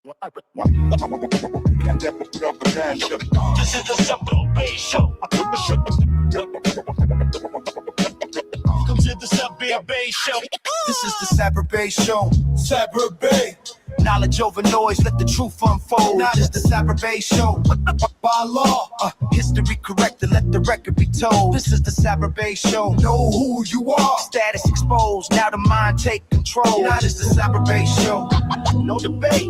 This is the Sabir Bey Show. Welcome to the Sabir Bey Show. This is the Sabir Bey Show. Sabir Bey. Knowledge over noise, let the truth unfold. Now this the Sabir Bey Show. By law, history corrected, let the record be told. This is the Sabir Bey Show. Know who you are. Status exposed, now the mind take control. Now this the Sabir Bey Show. No debate.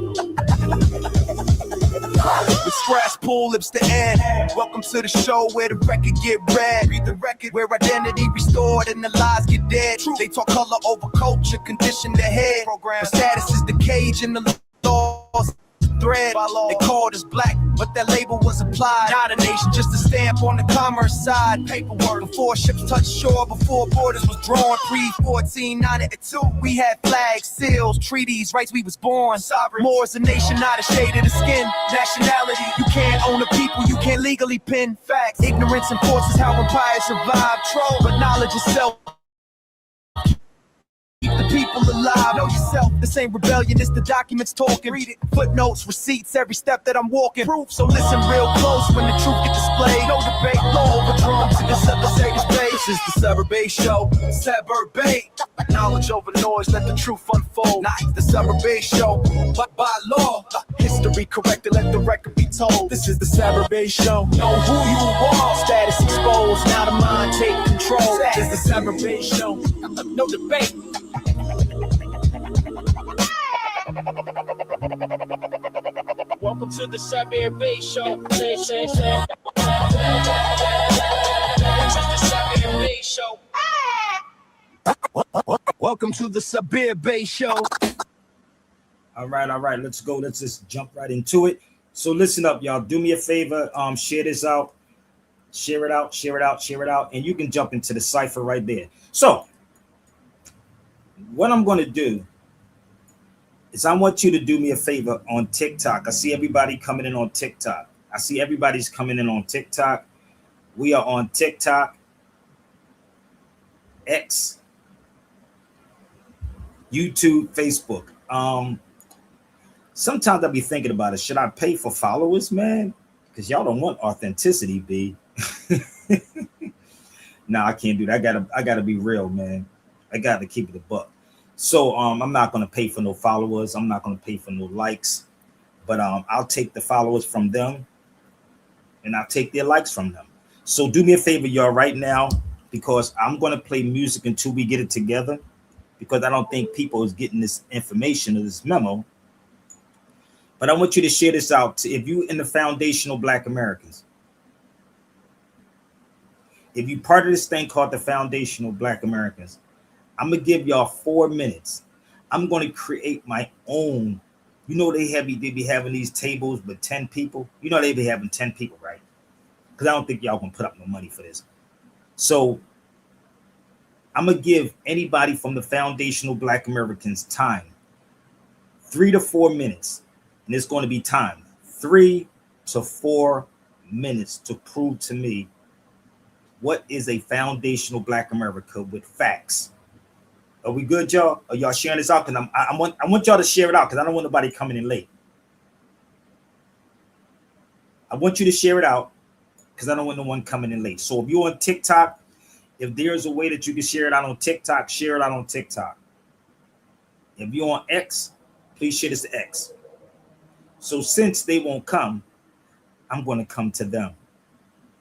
With scratch, pull lips to end. Welcome to the show where the record get read. Read the record where identity restored and the lies get dead. They talk color over culture, condition their head. But status is the cage and the laws thread. They called us black, but that label was applied. Not a nation, just a stamp on the commerce side. Paperwork before ships touched shore, before borders was drawn. Pre-1492, we had flags, seals, treaties, rights. We was born sovereign. More is a nation, not a shade of the skin. Nationality, you can't own a people, you can't legally pin facts. Ignorance enforces how empires survive. Troll, but knowledge itself. Keep the people alive. Know yourself. This ain't rebellion, it's the documents talking. Read it. Footnotes, receipts, every step that I'm walking. Proof, so listen real close when the truth gets displayed. No debate, no overdrawn to this episode's Bey. This is the Sabir Bey Show. Sabir Bey. Knowledge over noise, let the truth unfold. Now it's the Sabir Bey Show. But by law, history corrected, let the record be told. This is the Sabir Bey Show. Know who you are. Status exposed, now the mind take control. This is the Sabir Bey Show. No debate. Welcome to the Sabir Bey Show. Say. This is the Sabir Bey Show. Welcome to the Sabir Bey Show. All right. Let's go. Let's just jump right into it. So listen up, y'all. Do me a favor. Share this out. Share it out. And you can jump into the cipher right there. So what I'm going to do is I want you to do me a favor on TikTok. I see everybody coming in on TikTok. Everybody's coming in on TikTok. We are on TikTok, X, YouTube, Facebook. Sometimes I'll be thinking about it. Should I pay for followers, man? Because y'all don't want authenticity, B. Nah, I can't do that. I gotta be real, man. I gotta keep it a buck. So I'm not gonna pay for no followers. I'm not gonna pay for no likes. But I'll take the followers from them, and I'll take their likes from them. So do me a favor, y'all, right now, because I'm gonna play music until we get it together. Because I don't think people is getting this information or this memo. But I want you to share this out to, if you in the foundational Black Americans. If you part of this thing called the foundational Black Americans, I'm gonna give y'all 4 minutes. I'm gonna create my own. You know they be having these tables with 10 people. You know they be having 10 people, right? Because I don't think y'all gonna put up no money for this. So I'm gonna give anybody from the foundational Black Americans time, 3 to 4 minutes, and it's going to be time 3 to 4 minutes to prove to me what is a foundational Black America with facts. Are we good, y'all? Are y'all sharing this out? Because I want y'all to share it out because I don't want nobody coming in late. I want you to share it out because I don't want no one coming in late. So if you're on TikTok, if there's a way that you can share it out on TikTok, share it out on TikTok. If you're on X, please share this to X. So since they won't come, I'm going to come to them.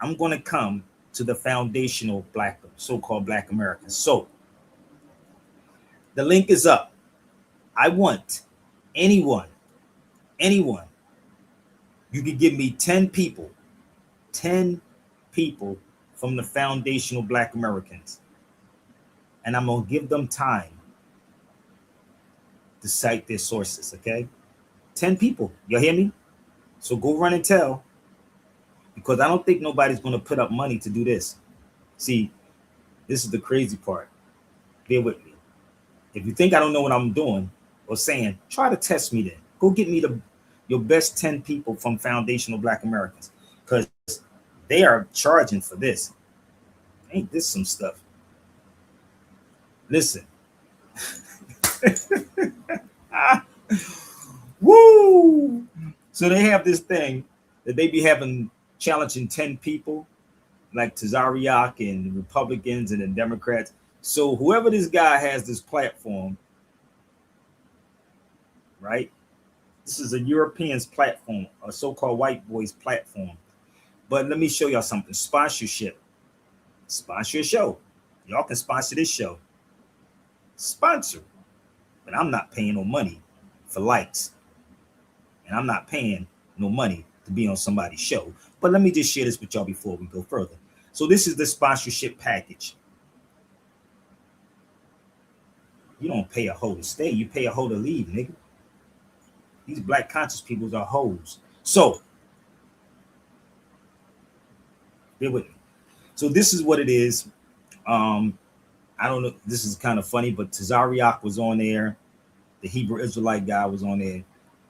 I'm going to come to the foundational Black, so-called Black Americans. So the link is up. I want anyone, you can give me 10 people from the foundational Black Americans. And I'm going to give them time to cite their sources, okay? 10 people, you hear me? So go run and tell, because I don't think nobody's going to put up money to do this. See, this is the crazy part. Bear with me. If you think I don't know what I'm doing or saying, try to test me then. Go get me your best 10 people from foundational Black Americans, because they are charging for this. Ain't this some stuff? Listen. Woo! So they have this thing that they be having challenging 10 people, like Tazariak and the Republicans and the Democrats. So whoever this guy has this platform, right? This is a European's platform, a so-called white boys platform. But let me show y'all something. Sponsorship. Sponsor a show. Y'all can sponsor this show. Sponsor. But I'm not paying no money for likes. And I'm not paying no money to be on somebody's show. But let me just share this with y'all before we go further. So this is the sponsorship package. You don't pay a hoe to stay. You pay a hoe to leave, nigga. These black conscious people are hoes. So, bear with me. So this is what it is. I don't know. This is kind of funny, but Tazariak was on there. The Hebrew Israelite guy was on there.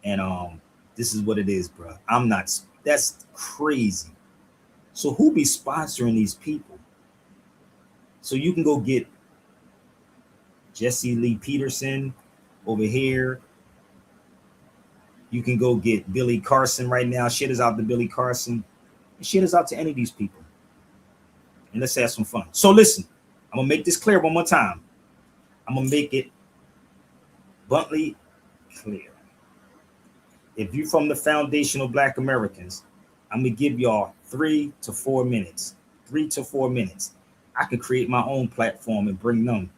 And this is what it is, bro. I'm not. That's crazy. So who be sponsoring these people? So you can go get Jesse Lee Peterson over here. You can go get Billy Carson right now. Shit is out to Billy Carson. And shit is out to any of these people. And let's have some fun. So listen, I'm going to make this clear one more time. I'm going to make it bluntly clear. If you're from the foundational Black Americans, I'm going to give y'all 3 to 4 minutes. 3 to 4 minutes. I can create my own platform and bring them.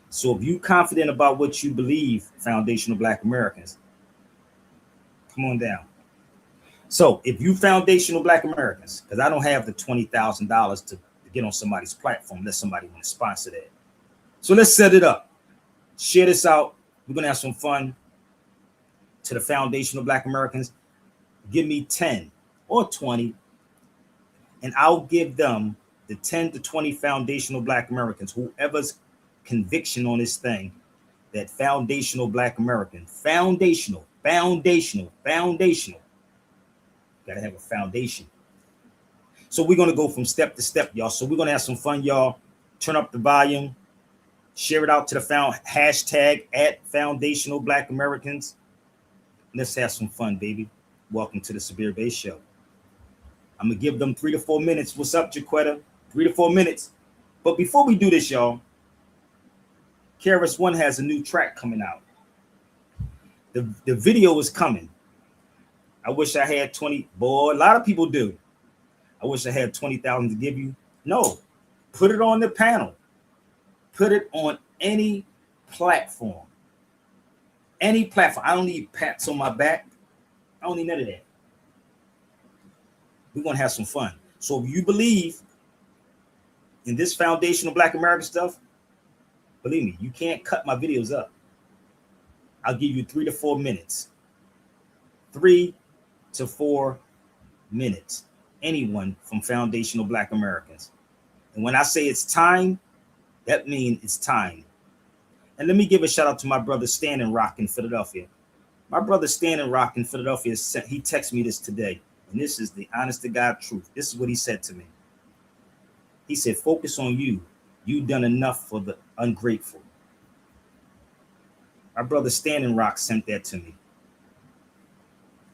So if you're confident about what you believe, foundational Black Americans, come on down. So if you foundational Black Americans, because I don't have the $20,000 to get on somebody's platform, let somebody want to sponsor that. So let's set it up. Share this out. We're going to have some fun. To the foundational Black Americans, give me 10 or 20, and I'll give them the 10 to 20 foundational Black Americans, whoever's conviction on this thing, that foundational Black American, foundational. Got to have a foundation. So we're going to go from step to step, y'all. So we're going to have some fun, y'all. Turn up the volume. Share it out to the hashtag at foundational Black Americans. Let's have some fun, baby. Welcome to the Sabir Bey Show. I'm going to give them 3 to 4 minutes. What's up, Jaquetta? 3 to 4 minutes. But before we do this, y'all, KRS-One has a new track coming out. The video is coming. I wish I had 20. Boy, a lot of people do. I wish I had 20,000 to give you. No, put it on the panel. Put it on any platform. Any platform. I don't need pats on my back. I don't need none of that. We're going to have some fun. So if you believe in this foundational Black American stuff, believe me, you can't cut my videos up. I'll give you 3 to 4 minutes. 3 to 4 minutes. Anyone from foundational Black Americans. And when I say it's time, that means it's time. And let me give a shout out to my brother Standing Rock in Philadelphia. My brother Standing Rock in Philadelphia, he texted me this today. And this is the honest to God truth. This is what he said to me. He said, focus on you. You've done enough for the ungrateful. My brother Standing Rock sent that to me.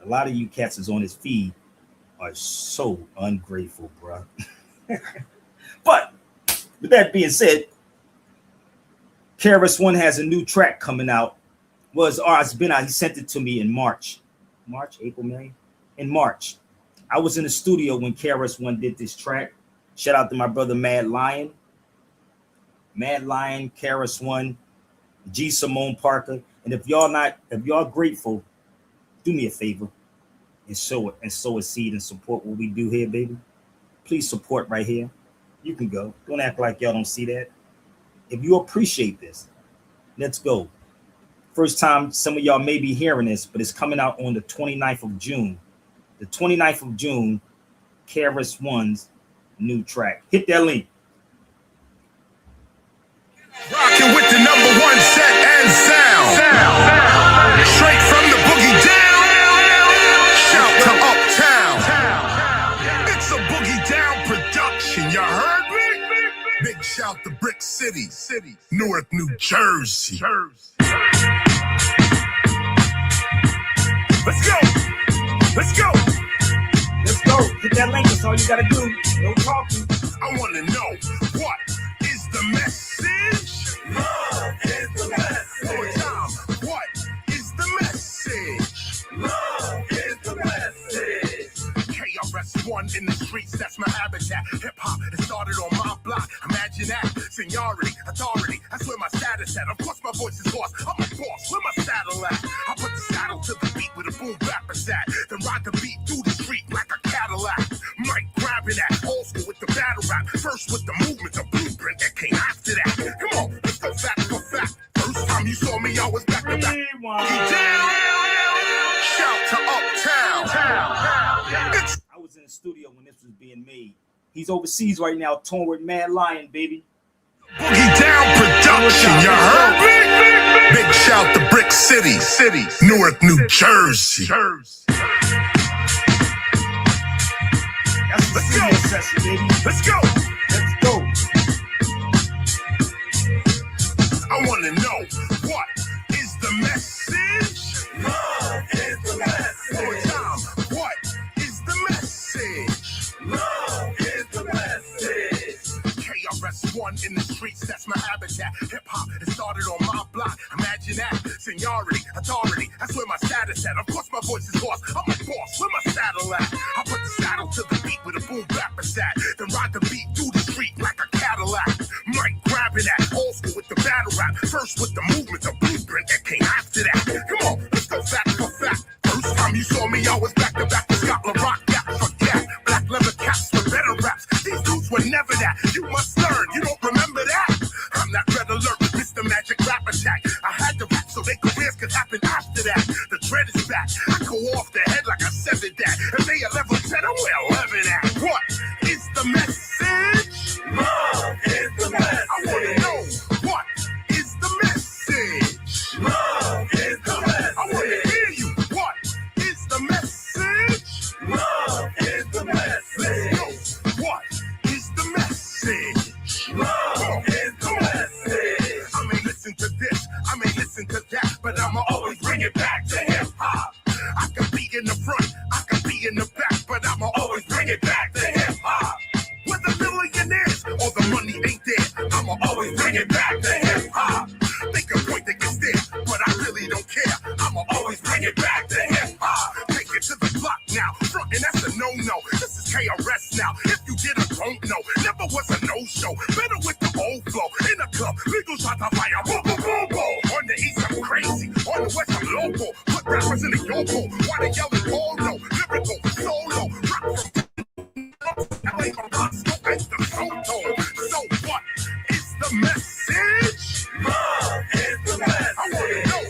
A lot of you cats is on his feed are so ungrateful, bro. But with that being said, KRS-One has a new track coming out. It's been out. He sent it to me in March. April, May? In March. I was in the studio when KRS-One did this track. Shout out to my brother Mad Lion. Mad Lion, KRS-One, G. Simone Parker. And if y'all grateful, do me a favor and sow a seed and support what we do here, baby. Please support right here. You can go. Don't act like y'all don't see that. If you appreciate this, let's go. First time some of y'all may be hearing this, but it's coming out on the 29th of June. The 29th of June, KRS-One's new track. Hit that link. Rocking with the #1 set and sound. Straight from the boogie down. Shout to Uptown. It's a boogie down production. You heard me? Big shout to Brick City, Newark, New Jersey. that link. That's all you gotta do. No talking. I wanna know, what is the message? Love is the message. One more time, what is the message? Love is the message. KRS-One in the streets, that's my habitat. Hip-hop, it started on my block. Imagine that. Seniority, authority, that's where my status at. Of course my voice is lost. I'm a boss, where my saddle at? I put the saddle to the beat with a boom bap at. Then ride the beat through the street like a Cadillac. Mic grabbing that, old school with the battle rap. First with the movement, the blueprint that came after that. Come on, let's go fact for fact. First time you saw me, I was back to back. Down. Shout to Uptown. It's I was in the studio when this was being made. He's overseas right now, touring with Mad Lion, baby. Boogie Down Production, you heard me? Big shout to Brick City, Newark, New Jersey. That's the studio session, baby. Let's go. Let's go. I wanna know, what is the message? Love is the message. One more time, what is the message? Love is the message. KRS-One in the streets, that's my habitat. Hip-hop, it started on my block. Imagine that. Seniority, authority, that's where my status at. Of course my voice is lost. I'm a boss, where my saddle at? I put the saddle to the beat with a boom bap at. Then ride the beat through the street like a Cadillac. Mic grabbing that, old school with the battle rap. First with the movement, the blueprint that came after that. Come on, let's go fact for fact. First time you saw me, I was back to back with Scotland Rock. Gap for gap, black leather caps with better raps. These dudes were never that. You must learn, you don't remember that? I'm not red alert, Mr. Magic Rap Attack. I had to rap so their careers could happen after that. The dread is back. I go off the head like I said that. If they are level 10, I'm where 11 at. What is the message? Love is the message. I want to know, what is the message? Love is the message. I want to hear you. What is the message? Love is the message. Let's go. What is the message? Love is the message. I may listen to this, I may listen to that, but I'ma always bring it back to hip hop. I could be in the front, I could be in the back, but I'ma always bring it back to hip hop. Whether millionaires or the money ain't there, I'ma always bring it back to hip hop. They can point, they can stare, but I really don't care. I'ma always bring it back to hip hop. Take it to the block now, frontin' that's a no-no. This is KRS now. If you did or don't know, never was a no-show. Better with the old flow. In the club, legal shot to fire. Boom, boom, boom, boom. On the east, I'm crazy. On the west, I'm local. Put rappers in the yokel. Why they yelling all no? Lyrical, solo. Rock from LA from Moscow, that's the soul tone. So what is the message? Love is the message. I want to know,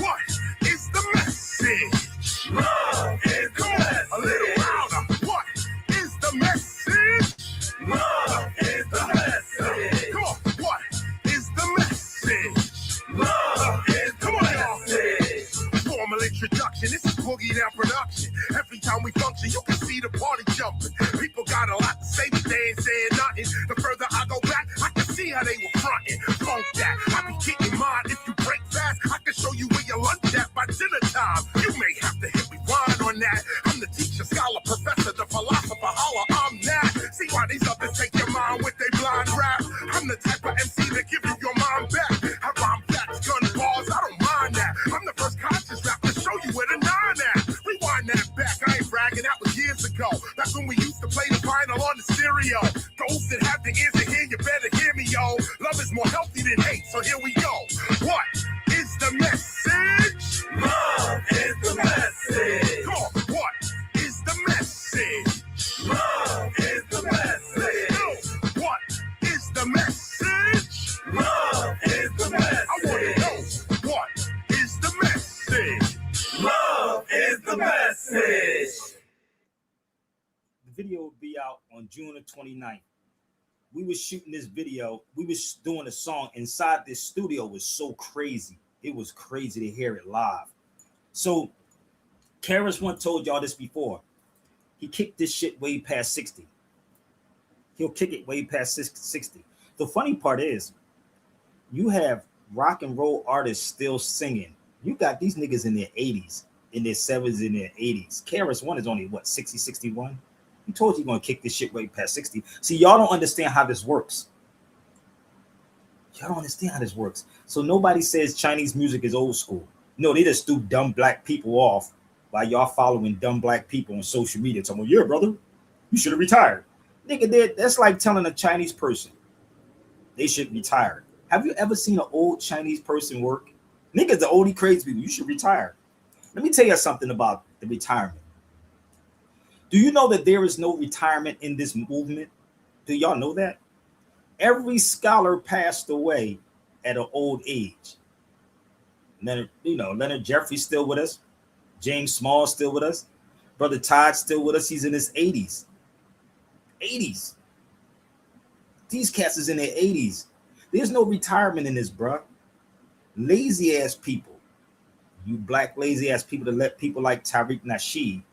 what is the message? Love is the message. A little louder. What is the message? Love is the message. Come on, what is the message? Love is the message. Formal introduction, this is Boogie Down Production. Every time we function, you can see the party jumping. People got a lot to say, but they ain't saying nothing. The further I go back, I can see how they were fronting. Funk that, I be kicking mine. If you break fast, I can show you where your lunch at by dinner time. You may have to hit rewind on that. I'm the teacher, scholar, professor, the philosopher, holler, I'm that. See why these others take your mind with they blind rap? I'm the type of MC that give you your mind back. I rhyme facts, gun bars, I don't mind that. I'm the first conscious rap to show you where the nine at. Rewind that back, I ain't bragging, that was years ago. That's when we used to play the vinyl on the stereo. Those that have the ears to hear, you better hear me, yo. Love is more healthy than hate, so here we go. What is the message? Love is the message. Come on, what is the message? Love is the message. No, what is the message? Love is the message. I want to know, what is the message? Love is the message. The video will be out on June the 29th. We was shooting this video. We was doing a song inside this studio. Was so crazy. It was crazy to hear it live. So KRS-One told y'all this before. He kicked this shit way past 60. He'll kick it way past 60. The funny part is, you have rock and roll artists still singing. You got these niggas in their 80s, in their 70s, in their 80s. KRS-One is only, what, 60, 61? He told you gonna kick this shit way past 60. See, y'all don't understand how this works. Y'all don't understand how this works. So nobody says Chinese music is old school. No, they just threw dumb black people off by y'all following dumb black people on social media. Talking, yeah, brother, you should have retired. Nigga, that's like telling a Chinese person they should retire. Have you ever seen an old Chinese person work? Niggas, the oldie crazy people, you should retire. Let me tell you something about the retirement. Do you know that there is no retirement in this movement? Do y'all know that? Every scholar passed away at an old age. Leonard Jeffrey's still with us. James Small still with us. Brother Todd still with us. He's in his 80s. 80s. These cats is in their 80s. There's no retirement in this, bruh. Lazy ass people. You black lazy ass people that let people like Tariq Nasheed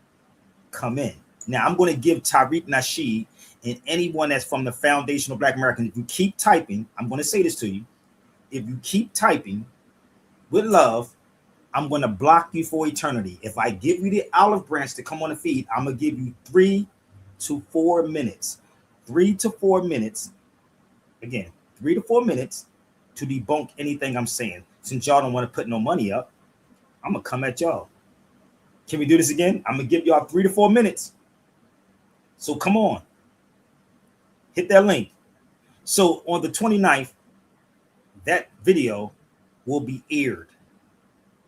come in. Now, I'm going to give Tariq Nasheed and anyone that's from the foundational Black Americans, if you keep typing, I'm going to say this to you. If you keep typing with love, I'm going to block you for eternity. If I give you the olive branch to come on the feed, I'm going to give you 3 to 4 minutes. 3 to 4 minutes. Again, 3 to 4 minutes to debunk anything I'm saying. Since y'all don't want to put no money up, I'm going to come at y'all. Can we do this again? I'm going to give y'all 3 to 4 minutes. So come on. Hit that link. So on the 29th, that video will be aired.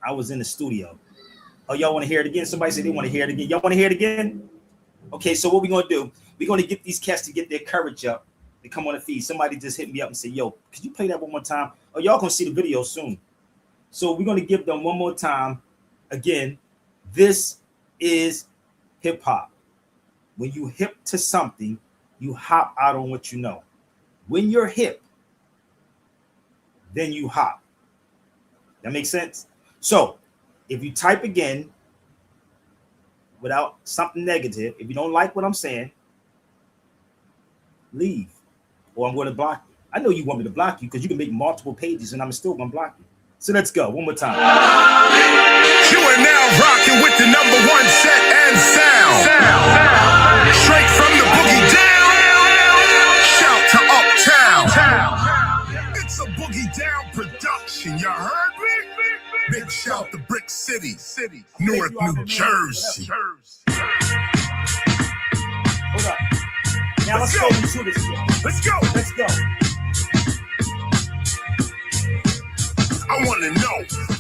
I was in the studio. Oh, y'all want to hear it again? Somebody said they want to hear it again. Y'all want to hear it again? Okay, so what we're going to do, we're going to get these cats to get their courage up. They come on the feed. Somebody just hit me up and say, yo, could you play that one more time? Oh, y'all going to see the video soon. So we're going to give them one more time. Again, this is hip hop. When you hip to something, you hop out on what you know. When you're hip, then you hop. That makes sense? So if you type again without something negative, if you don't like what I'm saying, leave or I'm going to block you. I know you want me to block you because you can make multiple pages and I'm still going to block you. So let's go one more time. You are now rocking with the #1 set and sound. Straight from the boogie down. Shout to Uptown. It's a boogie down production. You heard me? Big shout to Brick City, Newark, New Jersey. Hold up. Now let's go into this. Let's go. I want to know,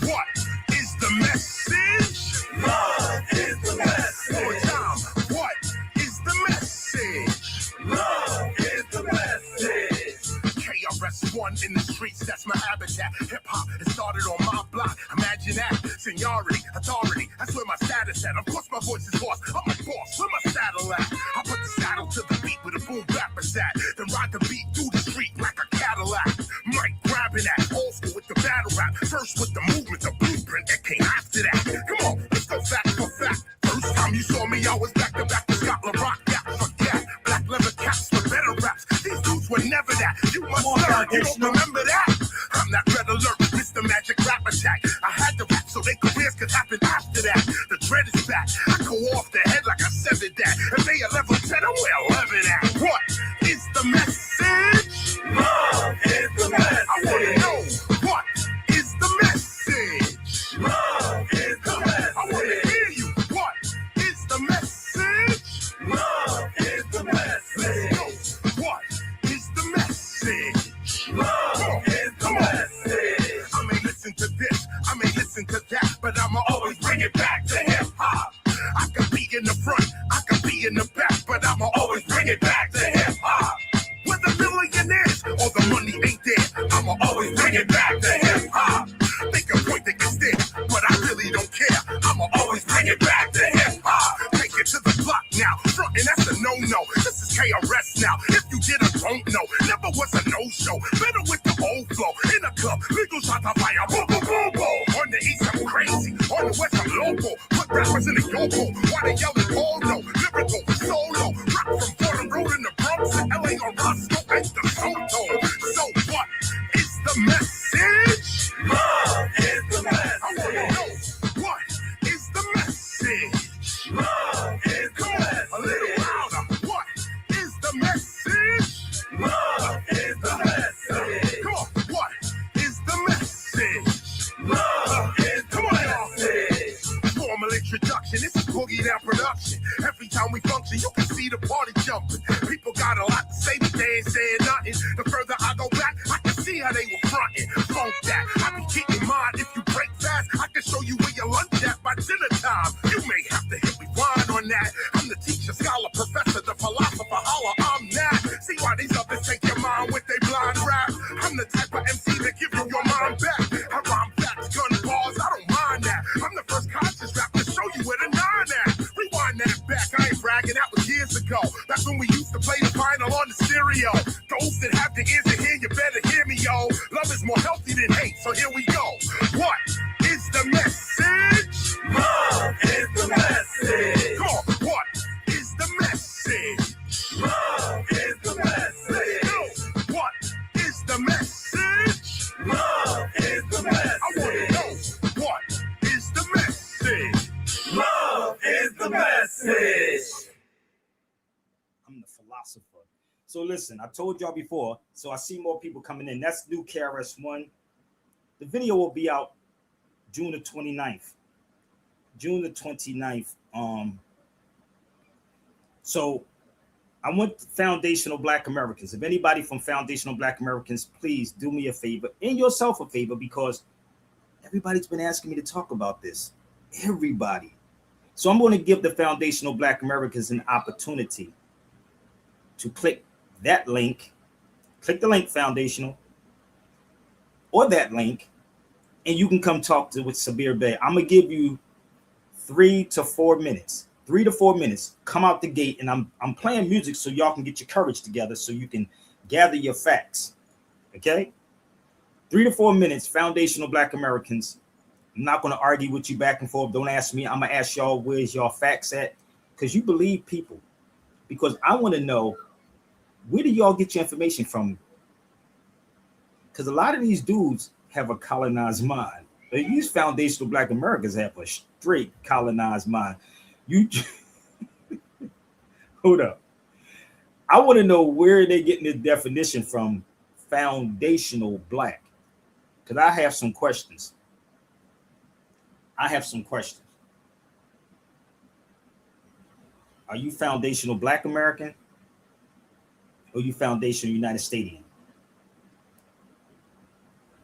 what is the message? Love is the message. One more time. What is the message? Love is the message. KRS-One in the streets, that's my habitat. Hip-hop, it started on my block. Imagine that. Seniority, authority, that's where my status at. Of course my voice is hoarse. I'm a boss, where my saddle at? I put the saddle to the beat with a boom backwards at. Then ride the beat through the street like a Cadillac. Mic grabbing that, old school with the battle rap. First with the movement, the blueprint that came after that. Come on, let's go fact for fact. First time you saw me, I was back to back with Scotland Rock. Gap for gap, black leather caps for better raps. These dudes were never that. You must learn, you don't remember that? I'm not red alert, Mr. Magic Rap Attack. I had to rap so they careers could happen after that. The dread is back, I go off the head like I said it that. If they are level 10, I'm where 11 at. What is the message? Love is the message. I want to know, what is the message? Love is the message. I want to hear you. What is the message? Love is the message. Let's go. What is the message? Love is the message. I may listen to this, I may listen to that, but I'ma always bring it back to hip hop. I could be in the front, I could be in the back, but I'ma always bring it back to hip hop. Whether millionaires or the money ain't there, I'ma always bring it back to hip hop. They can point, they can stare, but I really don't care. I'ma always bring it back to hip hop. Take it to the block now, frontin', that's a no-no. This is KRS now. If you did or don't know, never was a no-show. Better with the old flow. In a club, legal shot to fire. Boom, boom, boom, boom. On the east, I'm crazy. On the west, I'm local. Put rappers in the yokel. Why they yelling all no? Lyrical, solo. Rock from Fordham Road in the Bronx to LA on Roscoe and the Soto. So what is the message? Love is the message. I want to know, what is the message? Love is the message. A little louder. the party jumping. People got a lot to say, but they ain't saying nothing. The further I go back, I can see how they were fronting. Funk that, I be keeping mine. If you break fast, I can show you where your lunch at by dinner time. You may have to hit rewind on that. I'm the teacher, scholar, professor, the philosopher, holler, I'm that. See why these others take your mind with they blind rap? I'm the type of MC that give you your mind back. I rhyme facts, gun bars, I don't mind that. I'm the first conscious rap to show you where the nine at. Rewind that back, I ain't bragging, that was years ago. That's when we used to play the vinyl on the stereo. Those that have the ears to hear, you better hear me, yo. Love is more healthy than hate, so here we go. What is the message? Love is the message. Come on, what is the message? Love is the message. Yo, what is the message? Love is the message. I want to know, what is the message? Love is the message. I'm the philosopher. So listen, I told y'all before, so I see more people coming in. That's new KRS-One. The video will be out June the 29th. June the 29th. So I want Foundational Black Americans. If anybody from Foundational Black Americans, please do me a favor and yourself a favor, because everybody's been asking me to talk about this. Everybody. So I'm going to give the Foundational Black Americans an opportunity to click that link. Click the link, Foundational, or that link, and you can come talk with Sabir Bey. I'm going to give you 3 to 4 minutes. 3 to 4 minutes. Come out the gate, and I'm playing music so y'all can get your courage together so you can gather your facts. Okay? 3 to 4 minutes, Foundational Black Americans. I'm not going to argue with you back and forth. Don't ask me. I'm going to ask y'all, where's y'all facts at? Because you believe people. Because I want to know, where do y'all get your information from? Because a lot of these dudes have a colonized mind. These Foundational Black Americans have a straight colonized mind. You hold up. I want to know where they're getting this definition from, foundational black. Because I have some questions. Are you foundational Black American? Or you foundational United Statian?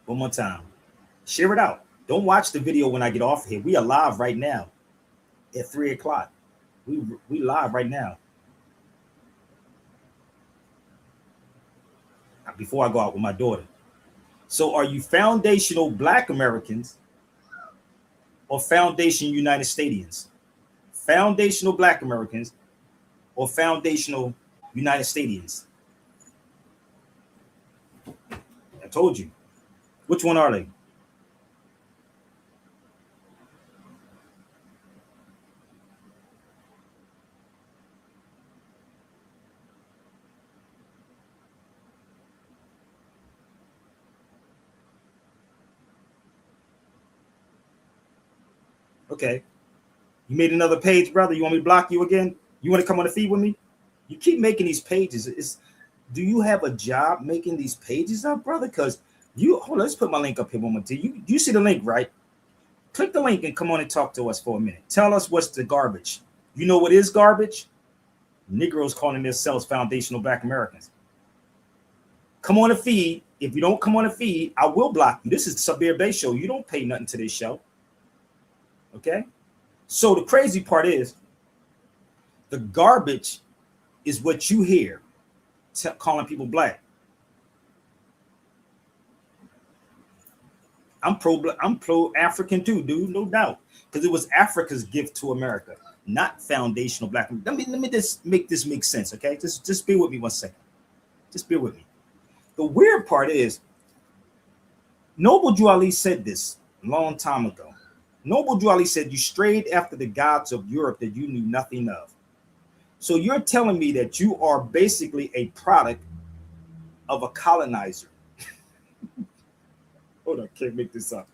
One more time. Share it out. Don't watch the video when I get off here. We are live right now at 3 o'clock. We live right now. Before I go out with my daughter. So are you foundational Black Americans or foundational United Statians? Foundational Black Americans or foundational United Statians? I told you. Which one are they? Okay. You made another page, brother. You want me to block you again? You want to come on the feed with me? You keep making these pages. Do you have a job making these pages up, brother? Because hold on, let's put my link up here one more time. You see the link, right? Click the link and come on and talk to us for a minute. Tell us what's the garbage. You know what is garbage? Negroes calling themselves foundational Black Americans. Come on the feed. If you don't come on the feed, I will block you. This is the Sabir Bey show. You don't pay nothing to this show. Okay? So the crazy part is the garbage is what you hear calling people black. I'm pro African too, dude, no doubt, because it was Africa's gift to America, not foundational Black. Let me just make this make sense, okay? Just bear with me 1 second. Just bear with me. The weird part is, Noble Drew Ali said this a long time ago. Noble Drew Ali said, you strayed after the gods of Europe that you knew nothing of. So you're telling me that you are basically a product of a colonizer. Hold on, can't make this up.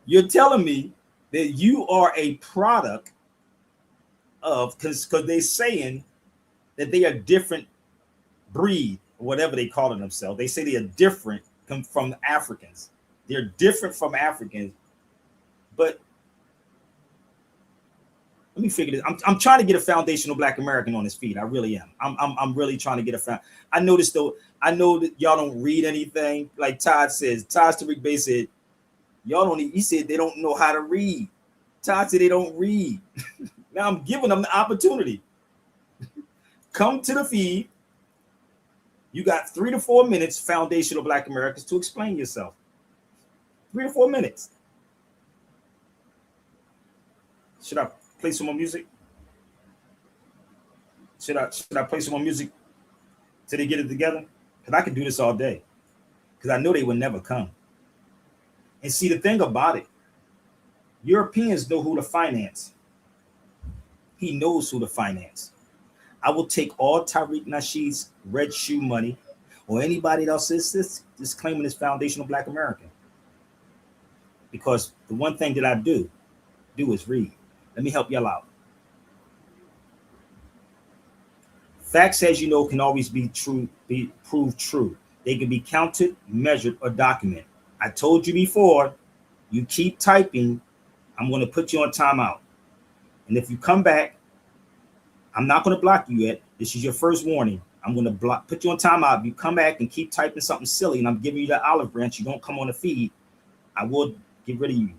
You're telling me that you are a product of, because they're saying that they are different breed, or whatever they call it themselves. They say they are different from Africans. They're different from Africans. But Let me figure this. I'm trying to get a foundational Black American on his feet. I really am. I'm really trying to get a found. I noticed though. I know that y'all don't read anything. Like Todd says. Todd Sabir Bey said, y'all don't. He said they don't know how to read. Todd said they don't read. Now I'm giving them the opportunity. Come to the feed. You got 3 to 4 minutes, foundational Black Americans, to explain yourself. 3 to 4 minutes. Should I play some more music? Should I play some more music till they get it together? Because I could do this all day. Because I know they would never come. And see, the thing about it, Europeans know who to finance. He knows who to finance. I will take all Tariq Nasheed's red shoe money or anybody else is claiming this foundational Black American. Because the one thing that I do is read. Let me help y'all out. Facts, as you know, can always be proved true. They can be counted, measured, or documented. I told you before, you keep typing, I'm going to put you on timeout. And if you come back, I'm not going to block you yet. This is your first warning. I'm going to put you on timeout. If you come back and keep typing something silly and I'm giving you the olive branch, you don't come on the feed, I will get rid of you.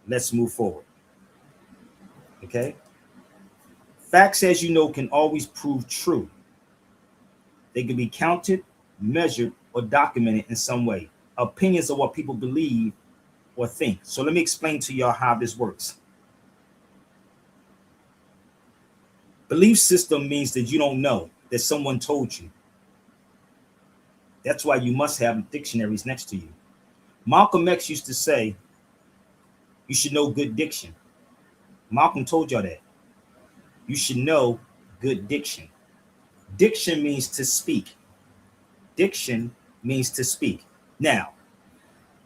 Let's move forward. Okay? Facts, as you know, can always prove true. They can be counted, measured, or documented in some way. Opinions are what people believe or think. So let me explain to y'all how this works. Belief system means that you don't know, that someone told you. That's why you must have dictionaries next to you. Malcolm X used to say, you should know good diction. Malcolm told y'all that. You should know good diction. Diction means to speak. Diction means to speak. Now,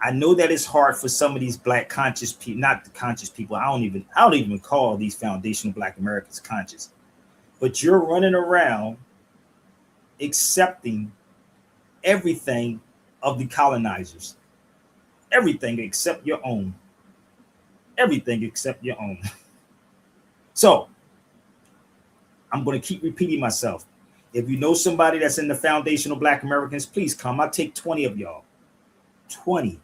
I know that it's hard for some of these Black conscious people, not the conscious people. I don't even call these foundational Black Americans conscious. But you're running around accepting everything of the colonizers. Everything except your own. Everything except your own. So, I'm going to keep repeating myself. If you know somebody that's in the foundational Black Americans, please come. I'll take 20 of y'all. 20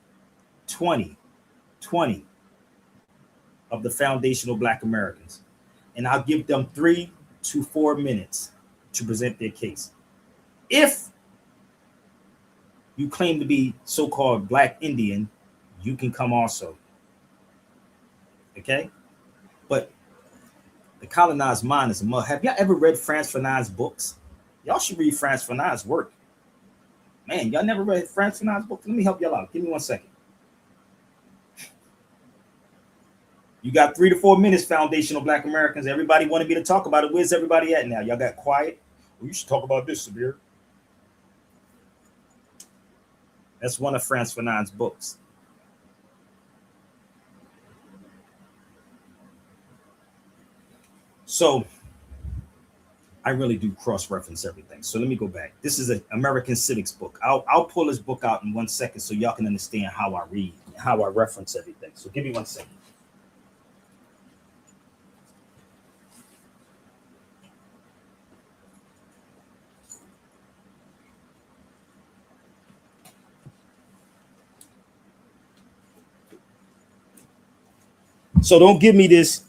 of the foundational Black Americans. And I'll give them 3 to 4 minutes to present their case. If you claim to be so-called Black Indian, you can come also. Okay? But the colonized mind is a mud. Have y'all ever read Frantz Fanon's books? Y'all should read Frantz Fanon's work. Man, y'all never read Frantz Fanon's book? Let me help y'all out. Give me 1 second. You got 3 to 4 minutes, foundational Black Americans. Everybody wanted me to talk about it. Where's everybody at now? Y'all got quiet? Well, you should talk about this, Sabir. That's one of Frantz Fanon's books. So I really do cross-reference everything. So let me go back. This is an American Civics book. I'll pull this book out in 1 second so y'all can understand how I read, how I reference everything. So give me 1 second. So don't give me this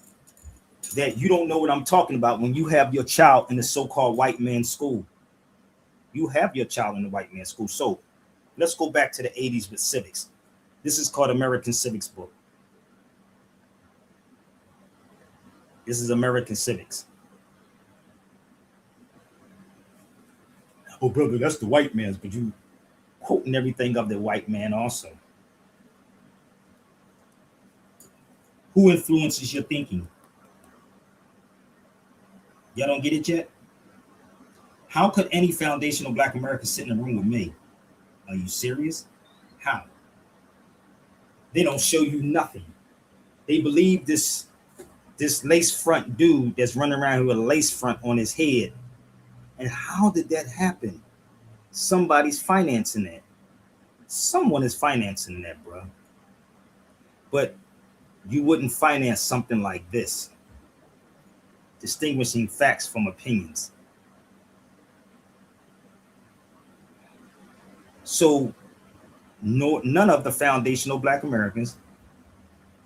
that you don't know what I'm talking about when you have your child in the so-called white man's school. You have your child in the white man's school. So let's go back to the 80s with civics. This is called American Civics book. This is American Civics. Oh, brother, that's the white man's, but you quoting everything of the white man also. Who influences your thinking? Y'all don't get it yet? How could any foundational Black American sit in a room with me? Are you serious? How? They don't show you nothing. They believe this lace front dude that's running around with a lace front on his head. And how did that happen? Somebody's financing that. Someone is financing that, bro. But you wouldn't finance something like this, distinguishing facts from opinions. So no, none of the foundational Black Americans,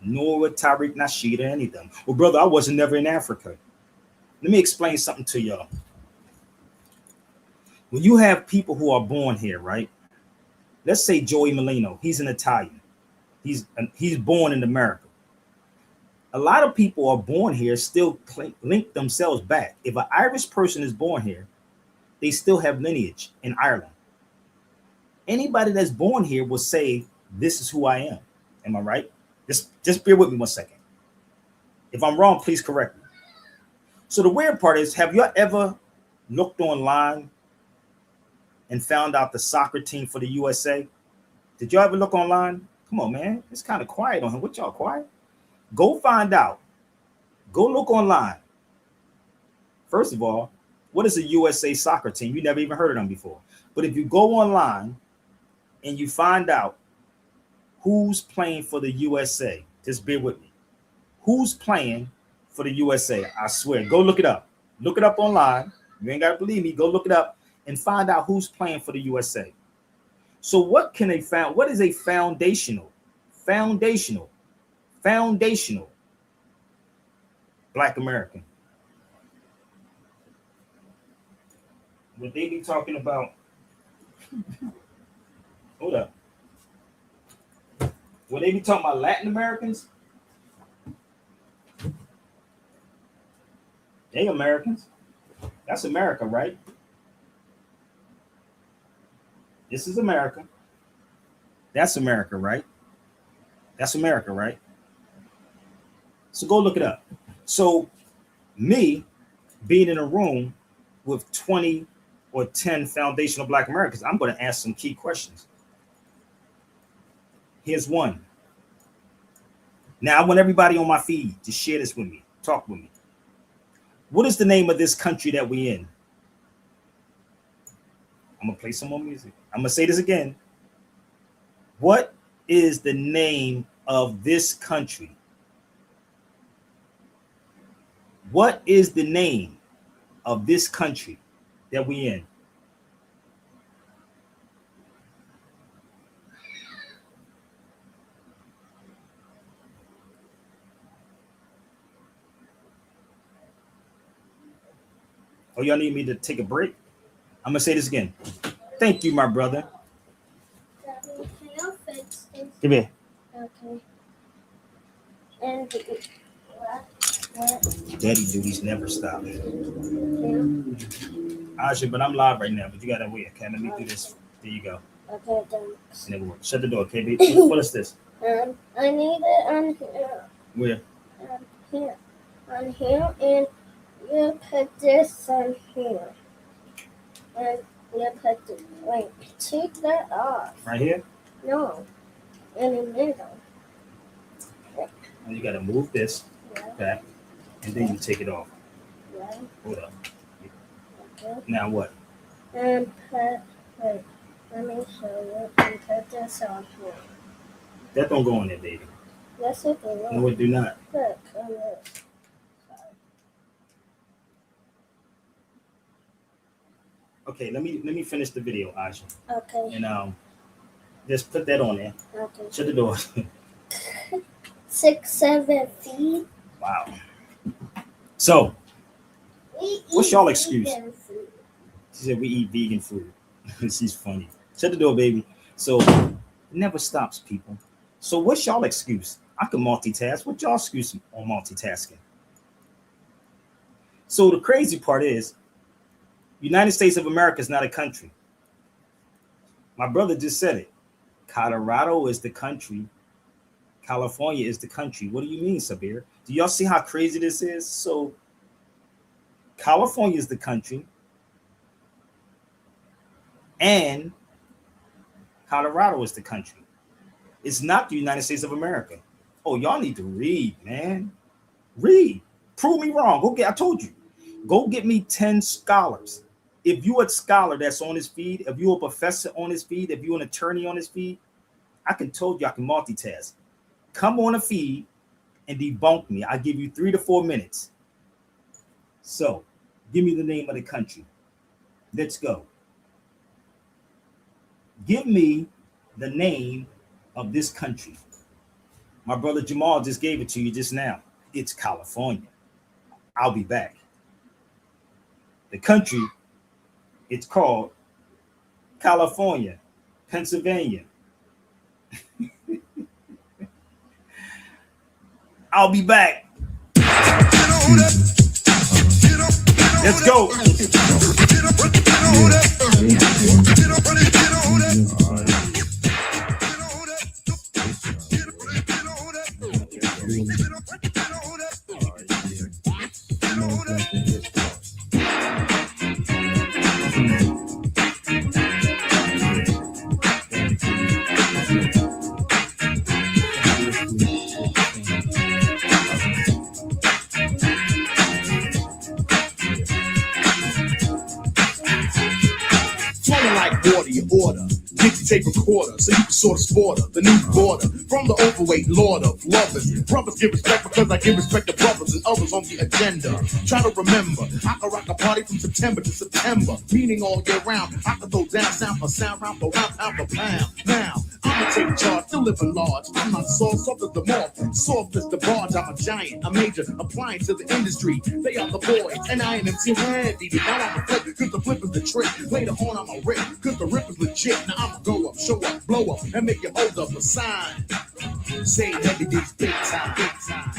nor with Tariq Nasheed or any of them. Well, brother, I wasn't never in Africa. Let me explain something to y'all. When you have people who are born here, right? Let's say Joey Molino, he's an Italian. He's born in America. A lot of people are born here still link themselves back. If an Irish person is born here, they still have lineage in Ireland. Anybody that's born here will say, this is who I am. Am I right? Just bear with me 1 second. If I'm wrong, please correct me. So the weird part is, have you ever looked online and found out the soccer team for the USA? Did y'all ever look online? Come on, man. It's kind of quiet on here. What y'all quiet? Go find out. Go look online. First of all, what is a USA soccer team? You never even heard of them before. But if you go online and you find out who's playing for the USA, just bear with me. Who's playing for the USA? I swear, go look it up. Look it up online. You ain't got to believe me. Go look it up and find out who's playing for the USA. So what can they found? What is a foundational Black American? Would they be talking about? Hold up. Would they be talking about Latin Americans? They Americans. That's America, right? This is America. That's America, right? That's America, right? So go look it up. So me being in a room with 20 or 10 foundational Black Americans, I'm going to ask some key questions. Here's one. Now I want everybody on my feed to share this with me. Talk with me. What is the name of this country that we in? I'm going to play some more music. I'm going to say this again. What is the name of this country? What is the name of this country that we in? Oh, y'all need me to take a break? I'm gonna say this again. Thank you, my brother. Daddy, can you fix this? Give here. Okay. And what? Daddy duties never stop. Yeah. Aja, but I'm live right now, but you gotta wait. Okay, let me do this. There you go. Okay, thanks. And it will work. Shut the door, okay, baby? What is this? I need it on here. Where? Here. On here, and you put this on here. And you put the, wait, take that off. Right here? No. In the middle. And you gotta move this Yeah. back, and then you take it off. Yeah. Hold up. Okay. Now what? And put, wait, let me show you. And put this on here. That don't go in there, baby. Yes, it will. No, it do not. Look, on this. Okay, let me finish the video, Aja. Okay. And just put that on there. Okay. Shut the door. 6, 7 feet. Wow. So What's Eat y'all excuse? vegan food. she said we eat vegan food. She's funny. Shut the door, baby. So it never stops, people. So what's y'all excuse? I can multitask. What y'all excuse on multitasking? So the crazy part is, United States of America is not a country. My brother just said it. Colorado is the country. California is the country. What do you mean, Sabir? Do y'all see how crazy this is? So California is the country, and Colorado is the country. It's not the United States of America. Oh, y'all need to read, man. Read. Prove me wrong. I told you. Go get me 10 scholars. If you're a scholar that's on his feed, if you're a professor on his feed, if you're an attorney on his feed, I can multitask. Come on a feed and debunk me. I give you 3 to 4 minutes. So, give me the name of the country. Let's go. Give me the name of this country. My brother Jamal just gave it to you just now. It's California. I'll be back. The country, it's called California, Pennsylvania. I'll be back. Let's go. Order. Get your tape recorder so you can sort of sport her. The new border from the overweight lord of lovers. Brothers give respect because I give respect to brothers and others on the agenda. Try to remember, I can rock a party from September to September, meaning all year round. I can throw down sound for sound, round for round, pound for pound. Now, I'ma take charge, still living large. I'm not soft as the morph, soft as the barge. I'm a giant, a major, applying to the industry. They are the boys, and I am MC Heavy. Now I'm a flip, cause the flip is the trick. Later on, I'm a rip, cause the rip is legit. Now I'ma go up, show up, blow up, and make you hold up a sign. Say Heavy D's big time, big time.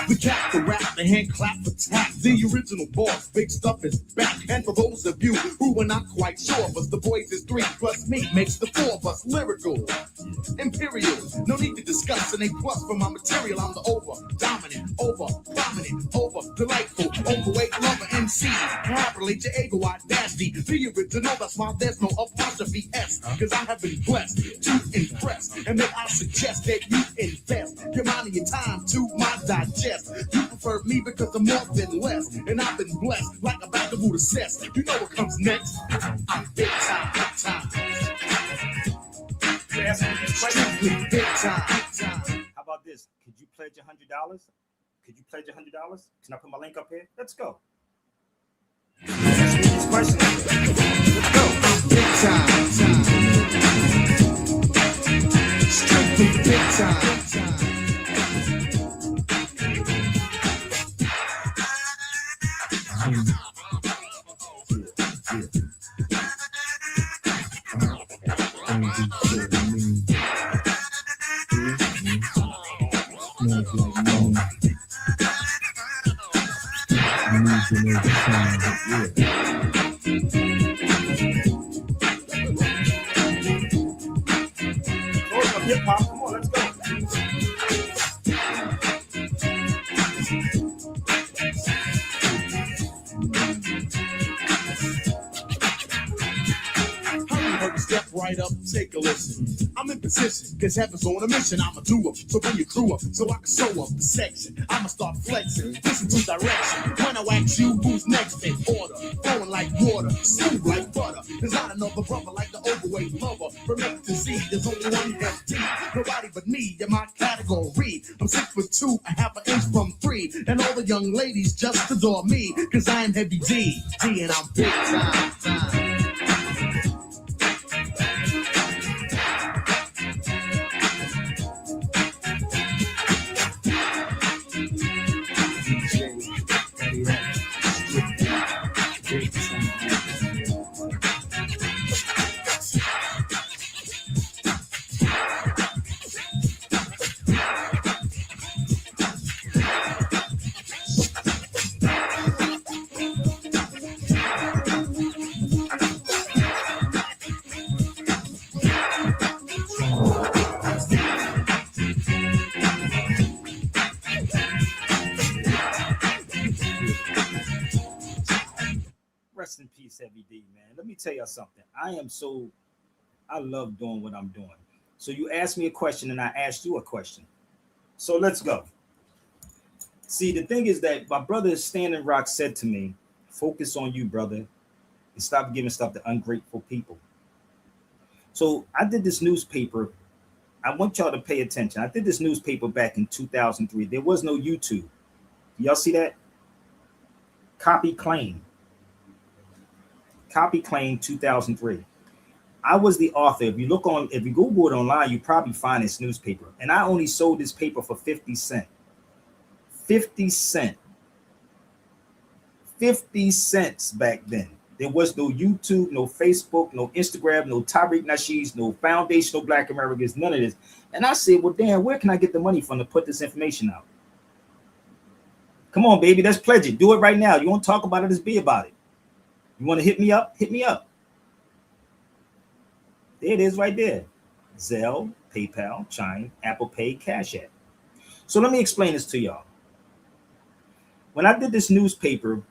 The cat, the rap, the hand clap, the tap. The original boss, big stuff is back. And for those of you who are not quite sure of us, the boys is 3 plus me makes the 4 of us. Lyrical, imperial, no need to discuss. An A plus for my material. I'm the over dominant, over prominent, over delightful, overweight lover MC. Happily to ego audacity. The original, that's why there's no apostrophe S. Cause I have been blessed to impress, and may I suggest that you invest your money and time to my digest. You prefer me because I'm more than less, and I've been blessed like a bag of Buddha cess. You know what comes next? I'm big time, big time. Strictly big time, big time. How about this? Could you pledge $100? Could you pledge $100? Can I put my link up here? Let's go. Ask me these questions. Let's go. Big time, strictly big time. Hip hop, come on, let's go. Step right up, take a listen. I'm in position, cause heaven's on a mission. I'ma do up, so bring your crew up, so I can sew up the section. I'ma start flexing, listen to direction. When I wax you, who's next in order? Flowing like water, smooth like butter. There's not another brother like the overweight lover. From F to Z, there's only one FD. Nobody but me in my category. I'm 6'2", a half an inch from 3. And all the young ladies just adore me, cause I'm Heavy D, and I'm big time. Rest in peace, Heavy D, man. Let me tell you something. I love doing what I'm doing. So you asked me a question and I asked you a question. So let's go. See, the thing is that my brother Standing Rock said to me, focus on you, brother, and stop giving stuff to ungrateful people. So I did this newspaper. I want y'all to pay attention. I did this newspaper back in 2003. There was no YouTube. Y'all see that? Copy claim. Copy claim 2003. I was the author. If you Google it online, you probably find this newspaper. And I only sold this paper for 50 cents. 50 cents. 50 cents back then. There was no YouTube, no Facebook, no Instagram, no Tariq Nasheeds, no Foundational Black Americans, none of this. And I said, well, damn, where can I get the money from to put this information out? Come on, baby, let's pledge it. Do it right now. You want to talk about it, let's be about it. You want to hit me up? Hit me up. There it is right there. Zelle, PayPal, Chime, Apple Pay, Cash App. So let me explain this to y'all. When I did this newspaper,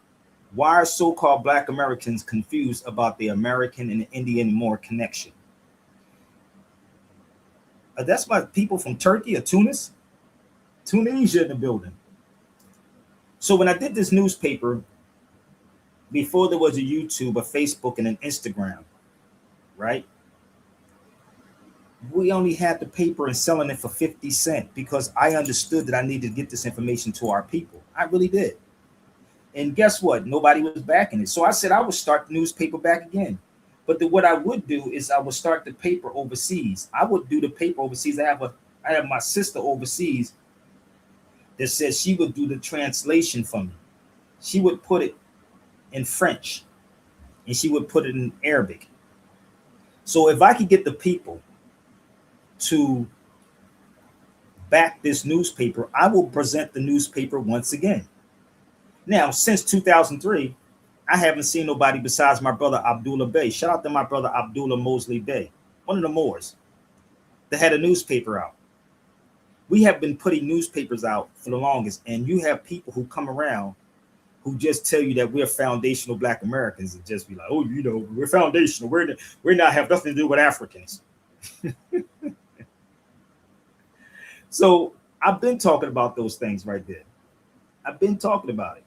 why are so-called Black Americans confused about the American and the Indian Moor connection? That's my people from Turkey or Tunis? Tunisia in the building. So when I did this newspaper, before there was a YouTube, a Facebook, and an Instagram, right? We only had the paper and selling it for 50 cents because I understood that I needed to get this information to our people. I really did. And guess what? Nobody was backing it. So I said I would start the newspaper back again. But what I would do is I would start the paper overseas. I would do the paper overseas. I have my sister overseas that says she would do the translation for me. She would put it in French and she would put it in Arabic. So if I could get the people to back this newspaper, I will present the newspaper once again. Now, since 2003, I haven't seen nobody besides my brother Abdullah Bey. Shout out to my brother Abdullah Mosley Bey, one of the Moors that had a newspaper out. We have been putting newspapers out for the longest, and you have people who come around who just tell you that we're foundational Black Americans and just be like, oh, you know, we're foundational. We're not have nothing to do with Africans. So I've been talking about those things right there. I've been talking about it,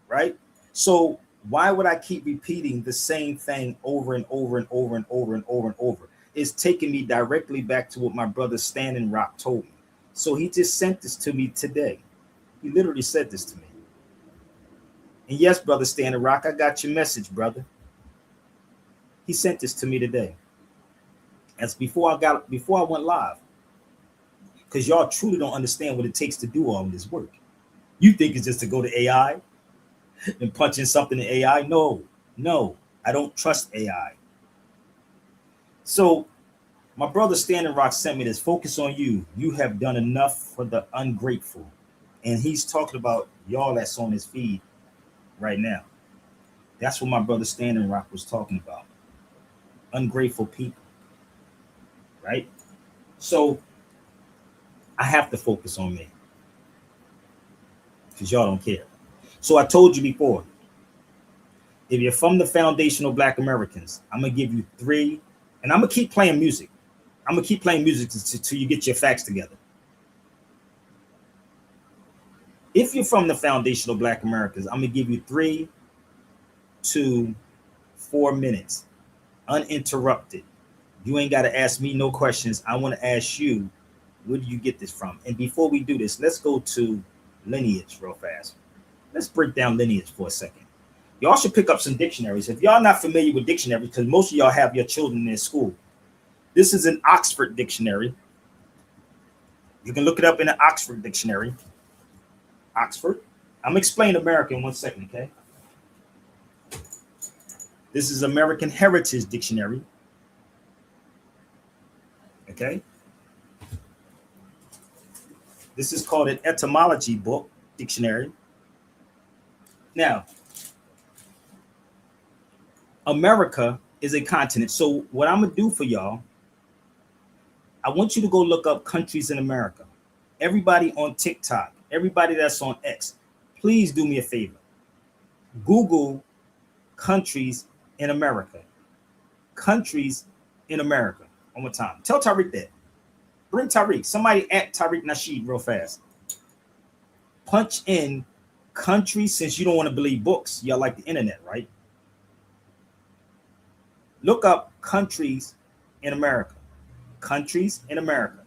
right? So why would I keep repeating the same thing over and over and over and over and over and over? It's taking me directly back to what my brother Standing Rock told me. So he just sent this to me today. He literally said this to me. And yes, brother Standing Rock, I got your message, brother. He sent this to me today. That's before I went live. Because y'all truly don't understand what it takes to do all of this work. You think it's just to go to AI and punch in something in AI? No, I don't trust AI. So my brother Standing Rock sent me this. Focus on you. You have done enough for the ungrateful. And he's talking about y'all that's on his feed right now. That's what my brother Standing Rock was talking about. Ungrateful people. Right? So I have to focus on me. Because y'all don't care. So I told you before, if you're from the foundational Black Americans, I'm going to give you 3, and I'm going to keep playing music. I'm going to keep playing music until you get your facts together. If you're from the foundational Black Americans, I'm going to give you 3 to 4 minutes, uninterrupted. You ain't got to ask me no questions. I want to ask you, where do you get this from? And before we do this, let's go to lineage real fast. Let's break down lineage for a second. Y'all should pick up some dictionaries. If y'all not familiar with dictionaries, because most of y'all have your children in school, this is an Oxford dictionary. You can look it up in an Oxford dictionary. Oxford. I'm gonna explain America in 1 second, okay? This is American Heritage Dictionary. Okay. This is called an etymology book, dictionary. Now, America is a continent. So what I'm going to do for y'all, I want you to go look up countries in America. Everybody on TikTok, everybody that's on X, please do me a favor. Google countries in America. Countries in America. One more time. Tell Tariq that. Bring Tariq. Somebody at Tariq Nasheed real fast. Punch in country, since you don't want to believe books. Y'all like the internet, right? Look up countries in America. Countries in America.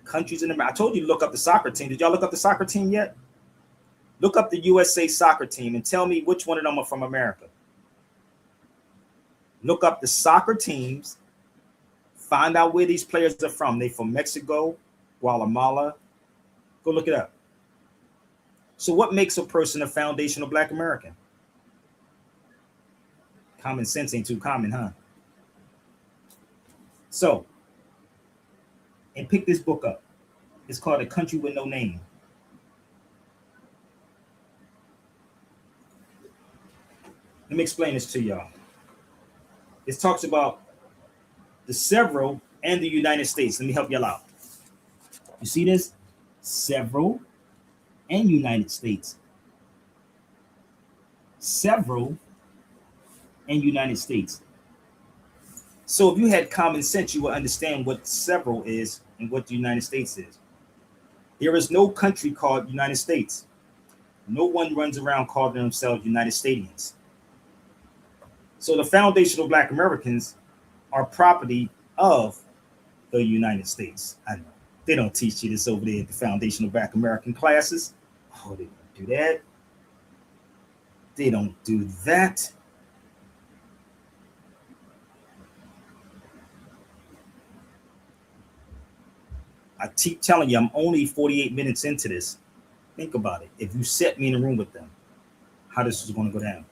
Countries in America. I told you to look up the soccer team. Did y'all look up the soccer team yet? Look up the USA soccer team and tell me which one of them are from America. Look up the soccer teams. Find out where these players are from. They from Mexico, Guatemala. Go look it up. So what makes a person a foundational Black American? Common sense ain't too common, huh? So, and pick this book up. It's called A Country with No Name. Let me explain this to y'all. It talks about the several and the United States. Let me help y'all out. You see this? Several and United States. Several and United States. So if you had common sense, you would understand what several is and what the United States is. There is no country called United States. No one runs around calling themselves United Statians. So the foundational Black Americans are property of the United States. I know they don't teach you this over there at the foundational Black American classes. Oh, they don't do that. They don't do that. I keep telling you, I'm only 48 minutes into this. Think about it. If you set me in a room with them, how this is going to go down.